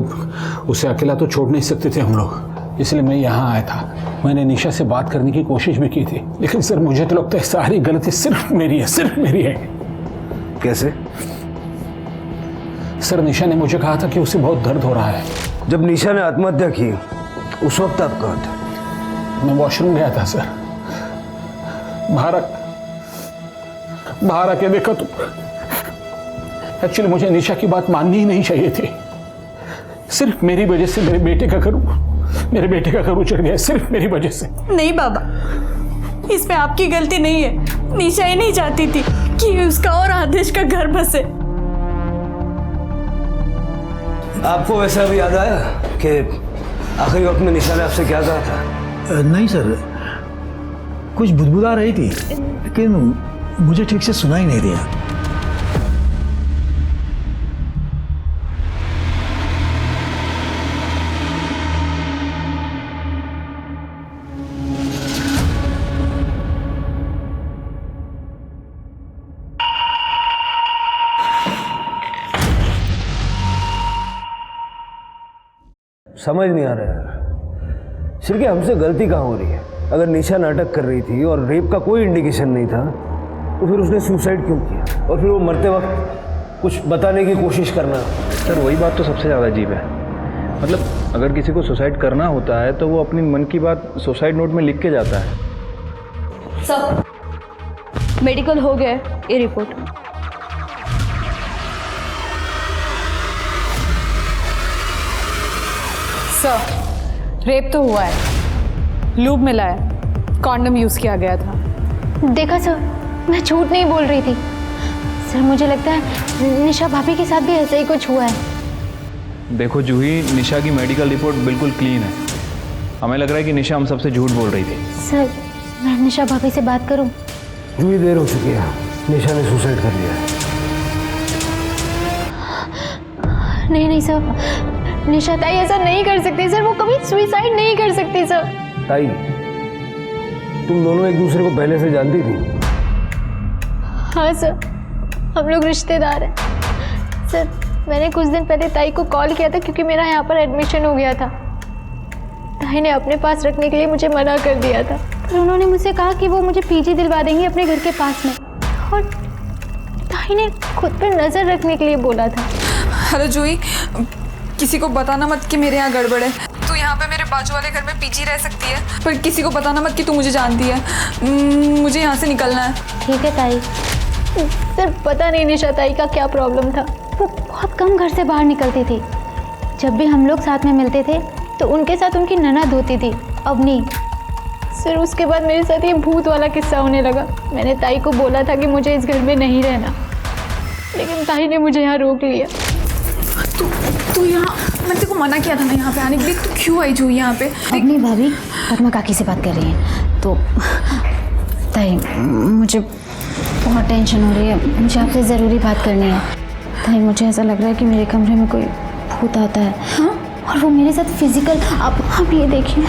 S22: उसे अकेला तो छोड़ नहीं सकते थे हम लोग, इसलिए मैं यहाँ आया था। मैंने निशा से बात करने की कोशिश भी की थी लेकिन सर मुझे तो लगता है सारी गलती सिर्फ मेरी है, सिर्फ मेरी है।
S3: कैसे?
S22: सर निशा ने मुझे कहा था कि उसे बहुत दर्द हो रहा है।
S3: जब निशा ने आत्महत्या की उस वक्त आप कहाँ थे?
S22: मैं वॉशरूम गया था सर। बाहर आके देखा तो एक्चुअली मुझे निशा की बात माननी ही नहीं चाहिए थी। सिर्फ मेरी वजह से मेरे बेटे का घर उजड़ गया, सिर्फ मेरी वजह से।
S21: नहीं बाबा, इसमें आपकी गलती नहीं है। निशा ही नहीं चाहती थी कि उसका और आदेश का घर बसे।
S3: आपको वैसा भी याद आया कि आखिरी वक्त में निशा ने आपसे क्या कहा था?
S10: नहीं सर, कुछ बुदबुदा रही थी लेकिन मुझे ठीक से सुनाई नहीं दिया।
S3: समझ नहीं आ रहा है सिर्फ हमसे गलती कहाँ हो रही है? अगर निशा नाटक कर रही थी और रेप का कोई इंडिकेशन नहीं था तो फिर उसने सुसाइड क्यों किया? और फिर वो मरते वक्त कुछ बताने की कोशिश करना।
S11: सर वही बात तो सबसे ज़्यादा अजीब है। मतलब अगर किसी को सुसाइड करना होता है तो वो अपनी मन की बात सुसाइड नोट में लिख के जाता है।
S20: सर मेडिकल हो गया, ये रिपोर्ट।
S4: सर रेप तो हुआ है, लूब मिला है, कॉन्डम यूज किया गया था।
S23: देखा सर, मैं झूठ नहीं बोल रही थी। सर मुझे लगता है निशा भाभी के साथ भी ऐसा ही कुछ हुआ है।
S11: देखो जूही, निशा की मेडिकल रिपोर्ट बिल्कुल क्लीन है। हमें लग रहा है कि निशा हम सबसे झूठ बोल रही थी।
S23: सर मैं निशा भाभी से बात करूं?
S3: जूही देर हो चुकी है, निशा ने सुसाइड कर लिया है।
S23: नहीं नहीं सर, निशा ताई ऐसा नहीं कर सकती सर, वो कभी सुसाइड नहीं कर सकती सर।
S3: ताई, तुम दोनों एक दूसरे को पहले से जानती थी?
S23: हाँ सर, हम लोग रिश्तेदार हैं सर। मैंने कुछ दिन पहले ताई को कॉल किया था क्योंकि मेरा यहाँ पर एडमिशन हो गया था। ताई ने अपने पास रखने के लिए मुझे मना कर दिया था, पर उन्होंने मुझसे कहा कि वो मुझे पीजी दिलवा देंगी अपने घर के पास में, और ताई ने खुद पर नज़र रखने के लिए बोला था।
S8: हेलो जूही, किसी को बताना मत कि मेरे यहाँ गड़बड़ है। तू यहाँ पे मेरे बाजू वाले घर में पीजी रह सकती है, पर किसी को बताना मत कि तू मुझे जानती है। मुझे यहाँ से निकलना है।
S23: ठीक है ताई। सर पता नहीं निशा ताई का क्या प्रॉब्लम था, वो बहुत कम घर से बाहर निकलती थी। जब भी हम लोग साथ में मिलते थे तो उनके साथ उनकी ननद होती थी अवनी। सर उसके बाद मेरे साथ ये भूत वाला किस्सा होने लगा। मैंने ताई को बोला था कि मुझे इस घर में नहीं रहना, लेकिन ताई ने मुझे यहाँ रोक लिया।
S8: तू यहाँ, मैंने तेरे को मना किया था ना यहाँ पे आने के लिए, तू क्यों आई जूही यहाँ पे?
S23: अवनी भाभी पद्मा काकी से बात कर रही हैं। तो ताई मुझे बहुत टेंशन हो रही है, मुझे आपसे ज़रूरी बात करनी है। ताई मुझे ऐसा लग रहा है कि मेरे कमरे में कोई भूत आता है। हाँ? और वो मेरे साथ फिजिकल, आप ये देखिए।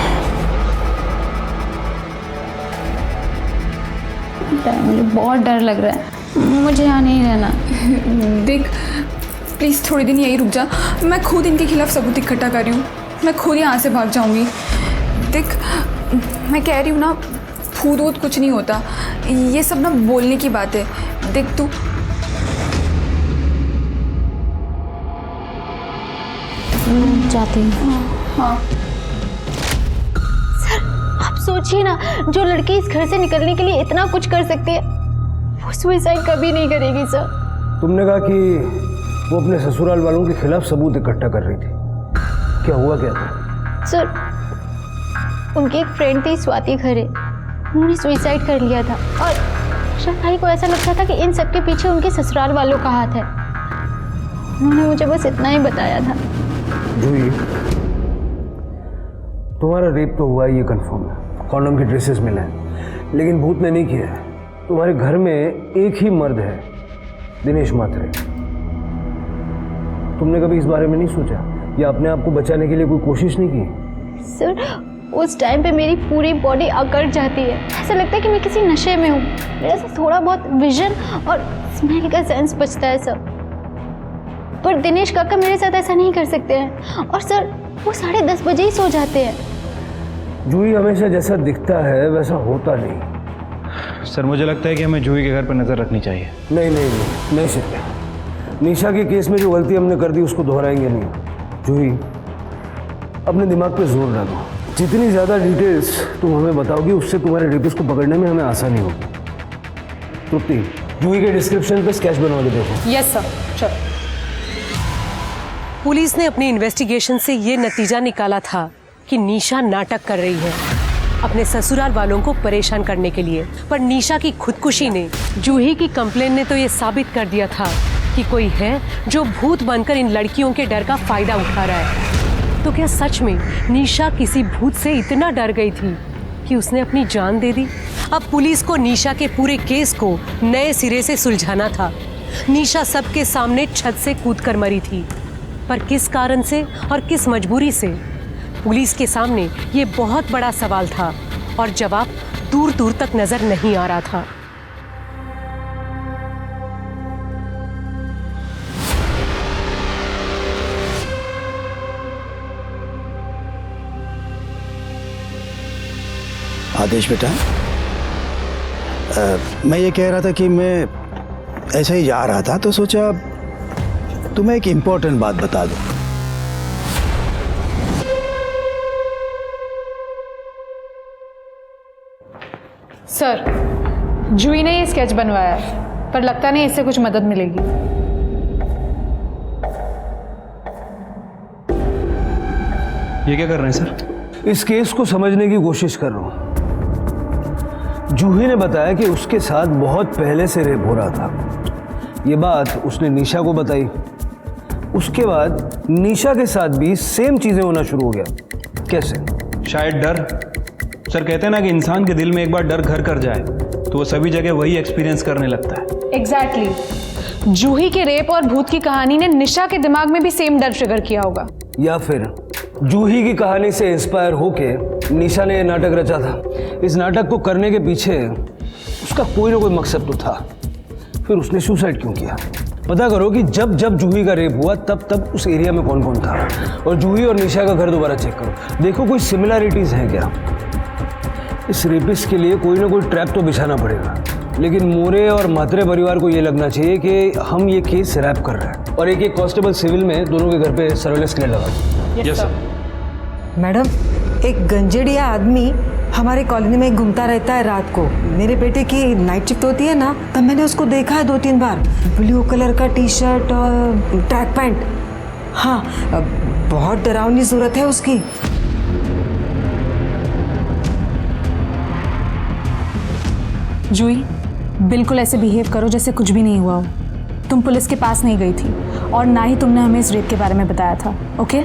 S23: मुझे बहुत डर लग रहा है, मुझे यहाँ नहीं रहना।
S8: देख प्लीज़ थोड़ी दिन यहीं रुक जा, मैं खुद इनके खिलाफ सबूत इकट्ठा कर रही हूँ। मैं खुद यहाँ से भाग जाऊँगी। देख मैं कह रही हूँ ना, भूत वूत कुछ नहीं होता, ये सब ना बोलने की बात है। देख तू
S23: जाती हूँ।
S8: हाँ
S23: सर आप सोचिए ना, जो लड़की इस घर से निकलने के लिए इतना कुछ कर सकती है, वो सुसाइड कभी नहीं करेगी सर।
S3: तुमने कहा कि वो अपने ससुराल वालों के खिलाफ सबूत इकट्ठा कर रही थी, क्या हुआ क्या था?
S23: सर उनकी एक फ्रेंड थी स्वाति खरे, उन्होंने सुसाइड कर लिया था, और शताई को ऐसा लगता था कि इन सब के पीछे उनके ससुराल वालों का हाथ है। उन्होंने मुझे बस इतना ही बताया था।
S3: जूही, तुम्हारा रेप तो हुआ है, ये कंफर्म है, कॉन्डम के ड्रेसेस मिले हैं, लेकिन भूत ने नहीं किया है। तुम्हारे घर में एक ही मर्द है, दिनेश मात्रे। तुमने कभी इस बारे में नहीं सोचा या अपने आप को बचाने के लिए कोई कोशिश नहीं की?
S23: सर उस टाइम पे मेरी पूरी बॉडी अकड़ जाती है, ऐसा लगता है कि मैं किसी नशे में हूँ। मेरा से थोड़ा बहुत विजन और स्मेल का सेंस बचता है सर, पर दिनेश काका मेरे साथ ऐसा नहीं कर सकते हैं, और सर वो 10:30 बजे ही सो जाते हैं।
S3: जूही हमेशा जैसा दिखता है वैसा होता नहीं।
S11: सर मुझे लगता है कि हमें जूही के घर पर नज़र रखनी चाहिए।
S3: नहीं सकते। निशा के केस में जो गलती हमने कर दी उसको दोहराएंगे नहीं। जूही अपने दिमाग पे जोर डालो, जितनी ज़्यादा डिटेल्स तुम हमें बताओगी उससे तुम्हारे रेपिस्ट को पकड़ने में हमें आसानी होगी। तृप्ति, जूही के डिस्क्रिप्शन पे स्केच बनवा के देखो।
S6: यस सर, चलो। पुलिस ने अपनी इन्वेस्टिगेशन से ये नतीजा निकाला था कि निशा नाटक कर रही है अपने ससुराल वालों को परेशान करने के लिए, पर निशा की खुदकुशी ने, जूही की कंप्लेन ने तो ये साबित कर दिया था कि कोई है जो भूत बनकर इन लड़कियों के डर का फायदा उठा रहा है। तो क्या सच में निशा किसी भूत से इतना डर गई थी कि उसने अपनी जान दे दी? अब पुलिस को निशा के पूरे केस को नए सिरे से सुलझाना था। निशा सबके सामने छत से कूदकर मरी थी, पर किस कारण से और किस मजबूरी से? पुलिस के सामने ये बहुत बड़ा सवाल था, और जवाब दूर दूर तक नजर नहीं आ रहा था।
S15: आदेश बेटा, मैं ये कह रहा था कि मैं ऐसे ही जा रहा था तो सोचा तुम्हें एक इम्पोर्टेंट बात बता दूं।
S4: सर जूही ने ये स्केच बनवाया है, पर लगता नहीं इससे कुछ मदद मिलेगी।
S11: ये क्या कर रहे हैं सर?
S3: इस केस को समझने की कोशिश कर रहा हूं। जूही ने बताया कि उसके साथ बहुत पहले से रेप हो रहा था। ये बात उसने निशा को बताई। उसके बाद निशा के साथ भी सेम चीजें होना शुरू हो गया। कैसे?
S11: शायद डर, सर कहते हैं ना कि इंसान के दिल में एक बार डर घर कर जाए तो वो सभी जगह वही एक्सपीरियंस करने लगता है।
S4: एग्जैक्टली जूही के रेप और भूत की कहानी ने निशा के दिमाग में भी सेम डर ट्रिगर किया होगा।
S3: या फिर जूही की कहानी से इंस्पायर होके निशा ने ये नाटक रचा था। इस नाटक को करने के पीछे उसका कोई ना कोई मकसद तो था, फिर उसने सुसाइड क्यों किया? पता करो कि जब जब जूही का रेप हुआ तब तब उस एरिया में कौन कौन था, और जूही और निशा का घर दोबारा चेक करो, देखो कोई सिमिलैरिटीज हैं क्या। इस रेपिस्ट के लिए कोई ना कोई ट्रैप तो बिछाना पड़ेगा, लेकिन मोरे और मात्रे परिवार को ये लगना चाहिए कि हम ये केस रैप कर रहे हैं, और एक कांस्टेबल सिविल में दोनों के घर पे सर्वेलेंस के लिए लगा।
S11: Yes sir.
S1: मैडम, एक गंजेड़िया आदमी हमारे कॉलोनी में घूमता रहता है रात को। मेरे बेटे की नाइट शिफ्ट होती है ना, तब मैंने उसको देखा है 2-3 बार। ब्लू कलर का टी शर्ट और ट्रैक पैंट। हाँ, बहुत डरावनी सूरत है उसकी।
S4: जूही, बिल्कुल ऐसे बिहेव करो जैसे कुछ भी नहीं हुआ हो। तुम पुलिस के पास नहीं गई थी और ना ही तुमने हमें इस रेप के बारे में बताया था। ओके?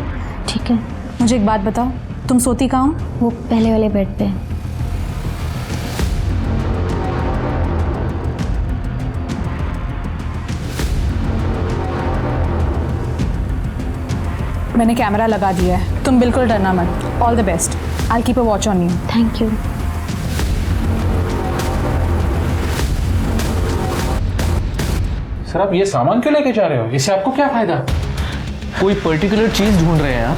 S23: ठीक है।
S4: मुझे एक बात बताओ, तुम सोती कहाँ हो?
S23: वो पहले वाले बेड पे।
S4: मैंने कैमरा लगा दिया है, तुम बिल्कुल डरना मत। All the best. I keep a watch on you.
S23: Thank you.
S13: Sir आप ये सामान क्यों लेके जा रहे हो? इससे आपको क्या फायदा? कोई पर्टिकुलर चीज ढूंढ रहे हैं आप?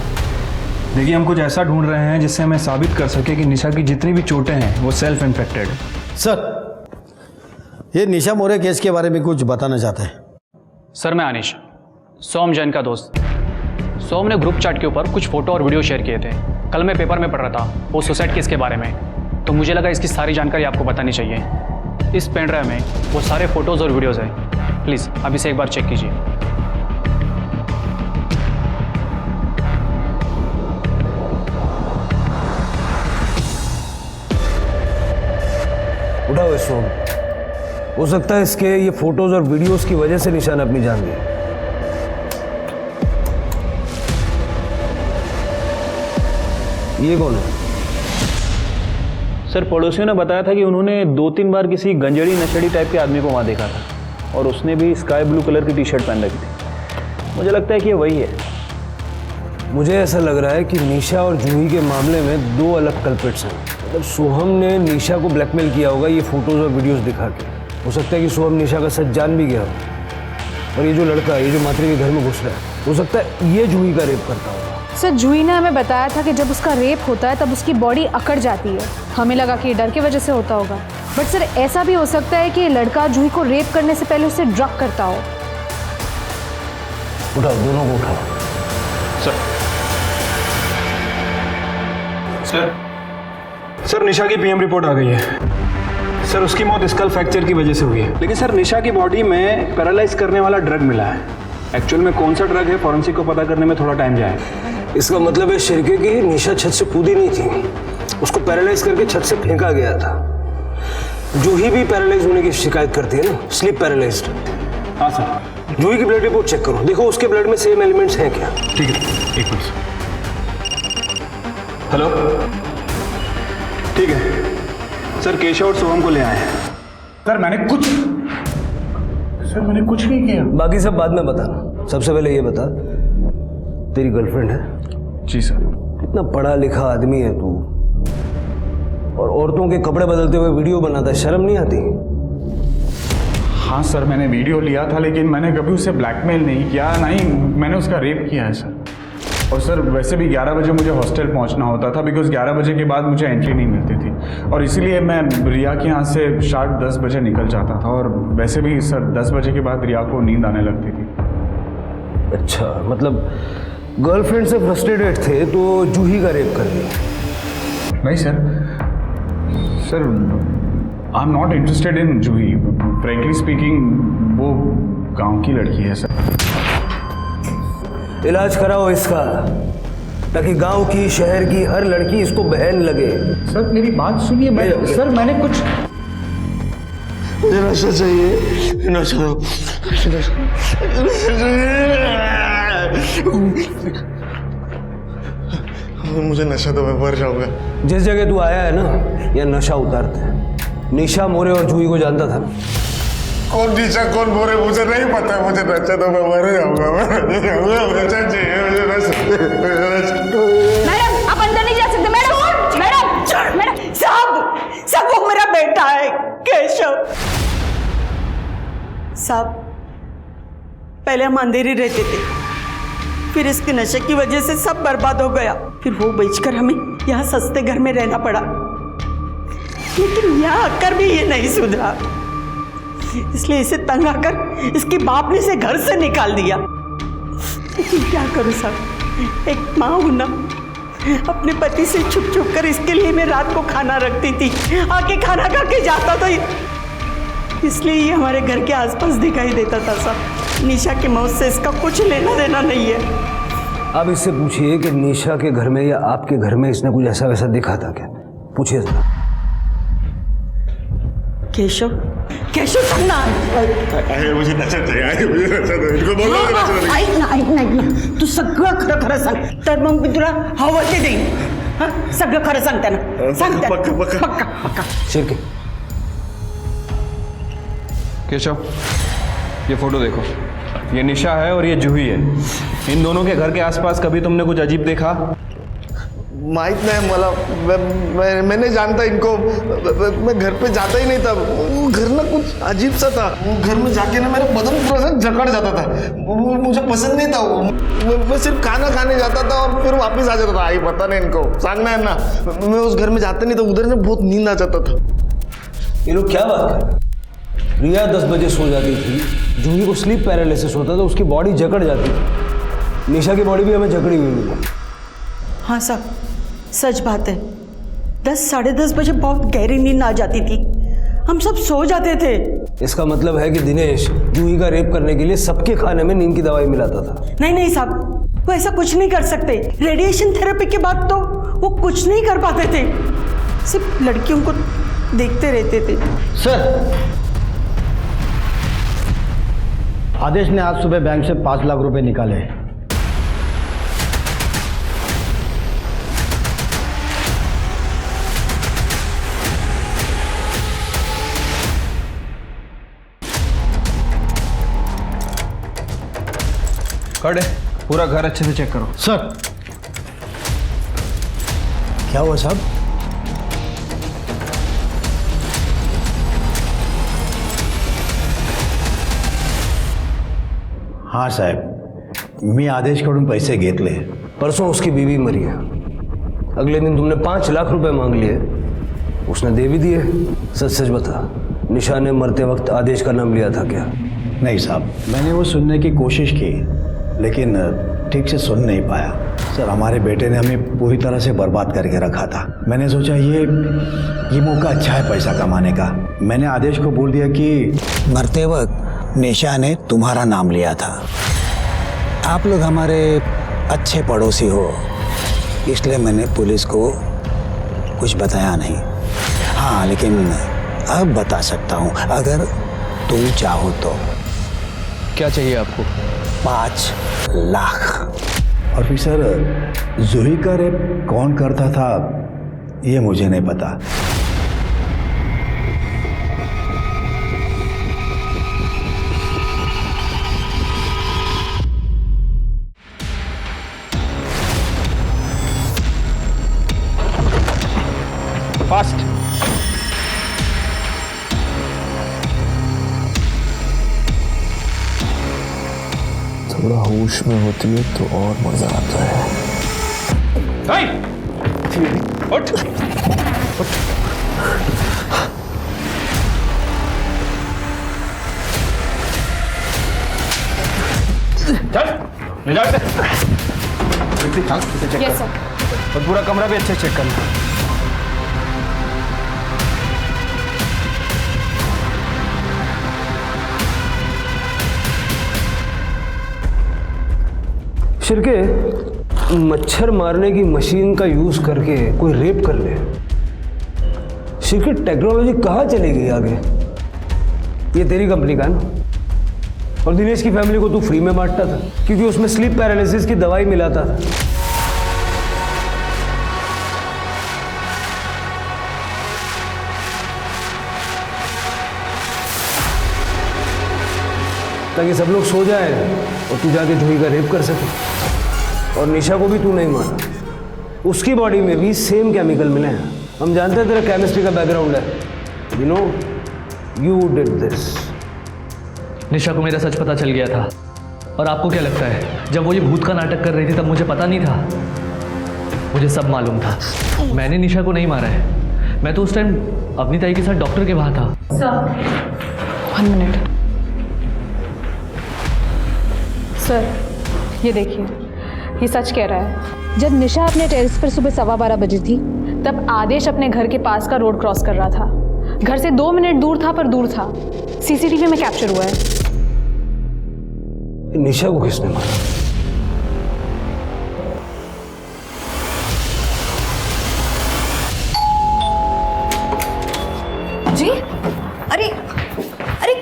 S11: देखिए, हम कुछ ऐसा ढूंढ रहे हैं जिससे हमें साबित कर सके कि निशा की जितनी भी चोटें हैं वो सेल्फ इन्फेक्टेड है।
S15: सर, ये निशा मोरे केस के बारे में कुछ बताना चाहते हैं।
S16: सर मैं अनिश, सोम जैन का दोस्त। सोम ने ग्रुप चैट के ऊपर कुछ फोटो और वीडियो शेयर किए थे। कल मैं पेपर में पढ़ रहा था वो सुसाइड केस के बारे में, तो मुझे लगा इसकी सारी जानकारी आपको बतानी चाहिए। इस पेन ड्राइव में वो सारे फोटोज़ और वीडियोज़ हैं। प्लीज़ आप इसे एक बार चेक कीजिए।
S3: उठाओ इसको। हो सकता है इसके ये फोटोज और वीडियोस की वजह से निशा ने अपनी जान ली। ये कौन है?
S11: सर पड़ोसियों ने बताया था कि उन्होंने 2-3 बार किसी गंजेड़ी नशेड़ी टाइप के आदमी को वहाँ देखा था, और उसने भी स्काई ब्लू कलर की टी शर्ट पहन रखी थी। मुझे लगता है कि ये वही है।
S3: मुझे ऐसा लग रहा है कि निशा और जूही के मामले में 2 अलग कल्प्रिट्स हैं। मतलब सोहम ने निशा को ब्लैकमेल किया होगा ये फोटोज और वीडियोस दिखा के। हो सकता है कि सोहम निशा का सच जान भी गया हो, और ये जो लड़का, ये जो मात्रे के घर में घुस रहा है, हो सकता है ये जूही का रेप करता होगा।
S4: सर, जूही ने हमें बताया था कि जब उसका रेप होता है तब उसकी बॉडी अकड़ जाती है। हमें लगा कि ये डर की वजह से होता होगा, बट सर ऐसा भी हो सकता है कि लड़का जूही को रेप करने से पहले उसे ड्रग करता हो।
S3: उठाओ, दोनों को उठाओ।
S11: सर निशा की पीएम रिपोर्ट आ गई है। सर उसकी मौत स्कल फ्रैक्चर की वजह से हुई है, लेकिन सर निशा की बॉडी में पैरालाइज करने वाला ड्रग मिला है। एक्चुअल में कौन सा ड्रग है फॉरेंसिक को पता करने में थोड़ा टाइम जाएगा।
S3: इसका मतलब है शिरके की निशा छत से कूदी नहीं थी, उसको पैरालाइज करके छत से फेंका गया था। जूही भी पैरालाइज होने की शिकायत करती है ना, स्लीप पैरालाइज्ड।
S11: हाँ सर।
S3: जूही की ब्लड रिपोर्ट चेक करो, देखो उसके ब्लड में सेम एलिमेंट्स हैं क्या।
S11: ठीक है, एक मिनट। हेलो, ठीक है सर, केशव और सोहम को ले आए हैं।
S17: सर मैंने कुछ नहीं किया।
S3: बाकी सब बाद में बताना, सबसे पहले ये बता, तेरी गर्लफ्रेंड है?
S11: जी सर।
S3: इतना पढ़ा लिखा आदमी है तू, और औरतों के कपड़े बदलते हुए वीडियो बनाता है, शर्म नहीं आती?
S17: हाँ सर, मैंने वीडियो लिया था, लेकिन मैंने कभी उसे ब्लैकमेल नहीं किया, ना ही मैंने उसका रेप किया है सर। और सर वैसे भी 11 बजे मुझे हॉस्टल पहुंचना होता था, बिकॉज 11 बजे के बाद मुझे एंट्री नहीं मिलती थी, और इसीलिए मैं रिया के यहाँ से शार्प 10 बजे निकल जाता था। और वैसे भी सर 10 बजे के बाद रिया को नींद आने लगती थी।
S3: अच्छा, मतलब गर्लफ्रेंड से फ्रस्ट्रेटेड थे तो जूही का रेप कर दिया?
S17: नहीं sir, I am not interested in Juhi. Frankly speaking वो गांव की लड़की है सर।
S3: इलाज कराओ इसका, ताकि गांव की, शहर की हर लड़की इसको बहन लगे।
S17: सर मेरी बात सुनिए। सर मैंने कुछ,
S10: मुझे नशा चाहिए, नशा चाहिए। मुझे नशा तो मैं मर जाऊंगा।
S3: जिस जगह तू आया है ना, यह नशा उतारते हैं। निशा मोरे और जूही को जानता था ना?
S10: कौन निशा कौन मोरे मुझे नहीं पता। मुझे नशा तो मैं मर जाऊंगा। नशा चाहिए मुझे,
S21: मैडम आप अंदर नहीं जा सकते। मैडम मैडम मैडम साहब वो मेरा बेटा है केशव साहब। पहले हम अंधेरे रहते थे, फिर इसके नशे की वजह से सब बर्बाद हो गया। फिर वो बेचकर हमें यहाँ सस्ते घर में रहना पड़ा, लेकिन यहाँ आकर भी ये नहीं सुधरा। इसलिए इसे तंग आकर इसके बाप ने इसे घर से निकाल दिया। लेकिन क्या करूँ साहब, एक माँ हूं ना, अपने पति से छुप छुप कर इसके लिए मैं रात को खाना रखती थी, आके खाना खा के जाता था। इसलिए ये हमारे घर के आसपास दिखाई देता था साहब। निशा की मौत से इसका कुछ लेना देना नहीं है।
S3: अब इससे पूछिए कि निशा के घर में या आपके घर में इसने कुछ ऐसा वैसा दिखा था क्या? पूछिए जरा।
S21: केशव केशव सुनना,
S10: मुझे नशा चाहिए, मुझे नशा दो, इनको बोलो
S21: ऐक ना तू सगळं खरं खरं सांग, तर मग मी तुला हवं ते देईन। सगळं खरं सांगते ना, सांगते पक्का।
S3: शिरके
S11: केशव, ये फोटो देखो। ये निशा है और ये जूही है। इन दोनों के घर के आसपास कभी तुमने कुछ अजीब देखा?
S10: माहित नहीं मला, मैं नहीं जानता इनको। मैं घर पे जाता ही नहीं था। वो घर ना कुछ अजीब सा था। वो घर में जाके ना मेरा बदन पूरा सा जकड़ जाता था। वो मुझे पसंद नहीं था। वो मैं सिर्फ खाना खाने जाता था और फिर वापस आ जाता था। आई पता नहीं इनको, सांगना है ना। मैं उस घर में जाता नहीं था, उधर ना बहुत नींद आ जाता था।
S3: ये लोग क्या बात कर? रिया 10 बजे सो जाती थी, जूही को स्लीप पैरालिसिस होता था, उसकी बॉडी जकड़ जाती थी। निशा की बॉडी भी हमें जकड़ी हुई मिली।
S21: हाँ साहब, सच बात है। 10 साढ़े 10 बजे बहुत गहरी नींद आ जाती थी, हम सब सो जाते थे।
S3: इसका मतलब है कि दिनेश जूही का रेप करने के लिए सबके खाने में नींद की दवाई मिलाता था।
S21: नहीं साहब, वो ऐसा कुछ नहीं कर सकते। रेडिएशन थेरेपी के बाद तो वो कुछ नहीं कर पाते थे, सिर्फ लड़कियों को देखते रहते थे।
S15: सर, आदेश ने आज सुबह बैंक से 5 लाख रुपए निकाले।
S11: खड़े, पूरा घर अच्छे से चेक करो।
S15: सर, क्या हुआ साहब? हाँ साहेब, मी आदेशकडून पैसे घेतले।
S3: परसों उसकी बीवी मरी है, अगले दिन तुमने 5 लाख रुपए मांग लिए, उसने दे भी दिए। सच सच बता, निशा ने मरते वक्त आदेश का नाम लिया था क्या?
S15: नहीं साहब, मैंने वो सुनने की कोशिश की, लेकिन ठीक से सुन नहीं पाया। सर, हमारे बेटे ने हमें पूरी तरह से बर्बाद करके रखा था। मैंने सोचा ये मौका अच्छा है पैसा कमाने का। मैंने आदेश को बोल दिया कि मरते वक्त निशा ने तुम्हारा नाम लिया था। आप लोग हमारे अच्छे पड़ोसी हो, इसलिए मैंने पुलिस को कुछ बताया नहीं। हाँ, लेकिन अब बता सकता हूँ अगर तुम चाहो तो।
S13: क्या चाहिए आपको?
S15: 5 लाख। और फिर सर, जूही का रेप कौन करता था ये मुझे नहीं पता।
S11: फास्ट।
S13: थोड़ा होश में होती है तो और मजा आता है।
S11: उठ। चल, ले जाते। इसे चेक कर और पूरा कमरा भी अच्छे चेक करना।
S3: शिरके, मच्छर मारने की मशीन का यूज करके कोई रेप कर ले, शिरके टेक्नोलॉजी कहाँ चली गई आगे? ये तेरी कंपनी का है ना? और दिनेश की फैमिली को तू फ्री में बांटता था क्योंकि उसमें स्लीप पैरालिसिस की दवाई मिलाता था। ताकि सब लोग सो जाए और तू जाके जूही का रेप कर सके। और निशा को भी तू नहीं मारा, उसकी बॉडी में भी सेम केमिकल मिले हैं। हम जानते हैं तेरा केमिस्ट्री का बैकग्राउंड है। You know you did this.
S13: Nisha को मेरा सच पता चल गया था। और आपको क्या लगता है, जब वो ये भूत का नाटक कर रही थी तब मुझे पता नहीं था? मुझे सब मालूम था। मैंने निशा को नहीं मारा है। मैं तो उस टाइम अपनी ताई के साथ डॉक्टर के वहाँ था।
S4: वन मिनट सर, ये देखिए, ये सच कह रहा है। जब निशा अपने टेरेस पर सुबह 12:15 बजे थी, तब आदेश अपने घर के पास का रोड क्रॉस कर रहा था। घर से 2 मिनट दूर था, पर दूर था। सीसीटीवी में कैप्चर हुआ है।
S3: निशा को किसने मारा?
S20: जी, अरे अरे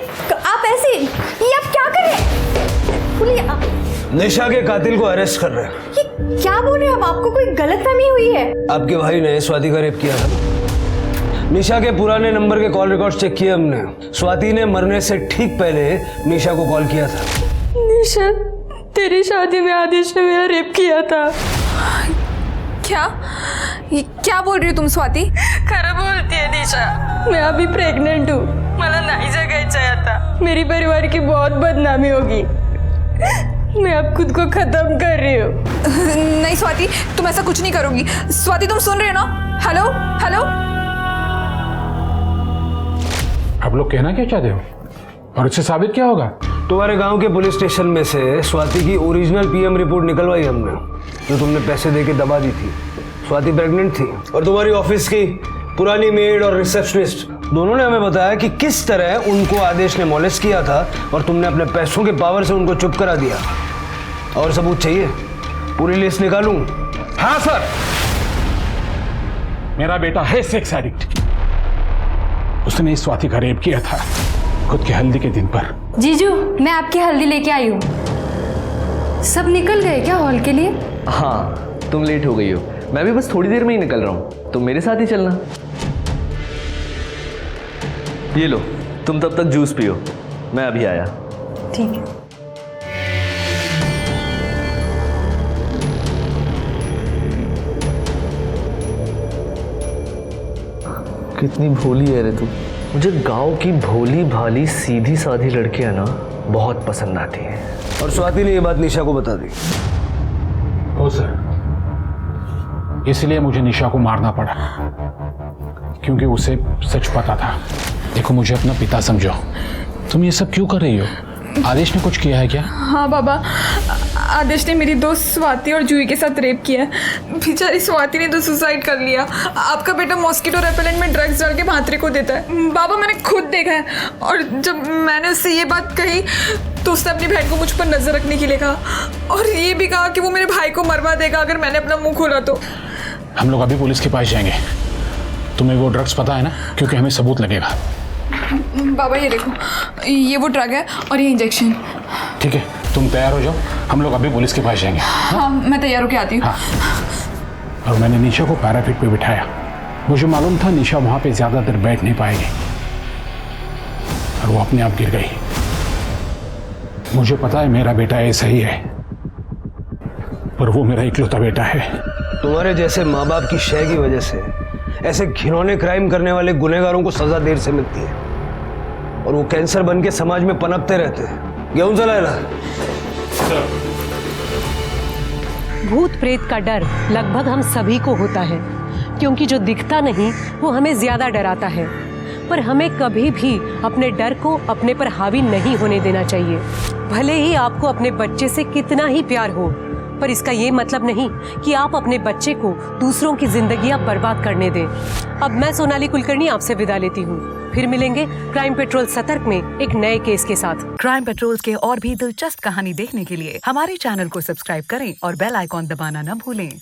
S20: आप ऐसे, ये आप क्या कर रहे हैं? बोलिए आप।
S3: निशा के कातिल को अरेस्ट कर रहे हैं।
S20: ये क्या बोल रहे हैं आप? आपको कोई गलतफहमी हुई है?
S3: आपके भाई ने स्वाति का रेप किया था। निशा के पुराने नंबर के कॉल रिकॉर्ड चेक किए हमने। स्वाति ने मरने से ठीक पहले निशा को कॉल किया था।
S8: निशा, तेरी शादी में आदेश ने मेरा रेप किया था। क्या? ये क्या बोल रही हो तुम स्वाति?
S5: खरं बोलती है निशा, मैं अभी प्रेग्नेंट हूँ। मला नहीं जगायचं है आता। मेरी परिवार की बहुत बदनामी होगी। मैं अब खुद को खत्म कर रही हूँ।
S8: नहीं स्वाति, तुम ऐसा कुछ नहीं करोगी। स्वाति, तुम सुन रहे हो ना? Hello hello.
S22: आप लोग कहना क्या चाहते हो और उससे साबित क्या होगा?
S3: तुम्हारे गांव के पुलिस स्टेशन में से स्वाति की ओरिजिनल पीएम रिपोर्ट निकलवाई हमने, जो तुमने पैसे देके दबा दी थी। स्वाति प्रेग्नेंट थी और तुम्हारी ऑफिस की पुरानी मेड और रिसेप्शनिस्ट दोनों ने हमें बताया कि किस तरह उनको आदेश ने मॉलेस्ट किया था और तुमने अपने पैसों के पावर से उनको चुप करा दिया। और सबूत चाहिए? पूरी लिस्ट निकालूं?
S22: हाँ सर, मेरा बेटा है सेक्स एडिक्ट। उसने इस स्वाति का रेप किया था खुद की हल्दी के दिन पर।
S20: जीजू, मैं आपकी हल्दी लेके आई हूँ। सब निकल गए क्या हॉल के लिए?
S13: हाँ, तुम लेट हो गई हो। मैं भी बस थोड़ी देर में ही निकल रहा हूँ, तुम मेरे साथ ही चलना। ये लो, तुम तब तक जूस पियो, मैं अभी आया।
S20: ठीक है।
S13: कितनी भोली है रे तू। मुझे गांव की भोली भाली सीधी साधी लड़कियां ना बहुत पसंद आती हैं।
S3: और स्वाति ने ये बात निशा को बता दी।
S22: ओ सर, इसलिए मुझे निशा को मारना पड़ा, क्योंकि उसे सच पता था। देखो, मुझे अपना पिता समझो। तुम ये सब क्यों कर रही हो? आदेश ने कुछ किया है क्या?
S8: हाँ बाबा, आदेश ने मेरी दोस्त स्वाति और जूही के साथ रेप किया है। बेचारी स्वाति ने तो सुसाइड कर लिया। आपका बेटा मॉस्किटो रेपेलेंट में ड्रग्स डाल के भांत्रे को देता है। बाबा, मैंने खुद देखा है। और जब मैंने उससे ये बात कही तो उसने अपनी बहन को मुझ पर नजर रखने के लिए कहा और ये भी कहा कि वो मेरे भाई को मरवा देगा अगर मैंने अपना मुंह खोला तो।
S22: हम लोग अभी पुलिस के पास जाएंगे। तुम्हें वो ड्रग्स पता है ना? क्योंकि हमें सबूत लगेगा।
S8: बाबा ये देखो, ये वो ड्रग है और ये इंजेक्शन।
S22: ठीक है, तुम तैयार हो जाओ, हम लोग अभी पुलिस के पास जाएंगे।
S8: हाँ, मैं तैयार होके आती हूँ।
S22: हाँ। और मैंने निशा को पैराफिट पे बिठाया। मुझे मालूम था निशा वहां पे ज्यादा देर बैठ नहीं पाएगी और वो अपने आप गिर गई। मुझे पता है मेरा बेटा ऐसा ही है, पर वो मेरा इकलौता बेटा है।
S3: तुम्हारे जैसे माँ बाप की शय की वजह से ऐसे घिनौने क्राइम करने वाले गुनहगारों को सजा देर से मिलती है और वो कैंसर बन के समाज में पनपते रहते हैं। गेहूं चलाएगा।
S6: भूत प्रेत का डर लगभग हम सभी को होता है, क्योंकि जो दिखता नहीं वो हमें ज्यादा डराता है। पर हमें कभी भी अपने डर को अपने पर हावी नहीं होने देना चाहिए। भले ही आपको अपने बच्चे से कितना ही प्यार हो, पर इसका ये मतलब नहीं कि आप अपने बच्चे को दूसरों की जिंदगियां बर्बाद करने दें। अब मैं सोनाली कुलकर्णी आपसे विदा लेती हूँ। फिर मिलेंगे क्राइम पेट्रोल सतर्क में एक नए केस के साथ।
S7: क्राइम पेट्रोल के और भी दिलचस्प कहानी देखने के लिए हमारे चैनल को सब्सक्राइब करें और बेल आइकॉन दबाना न भूलें।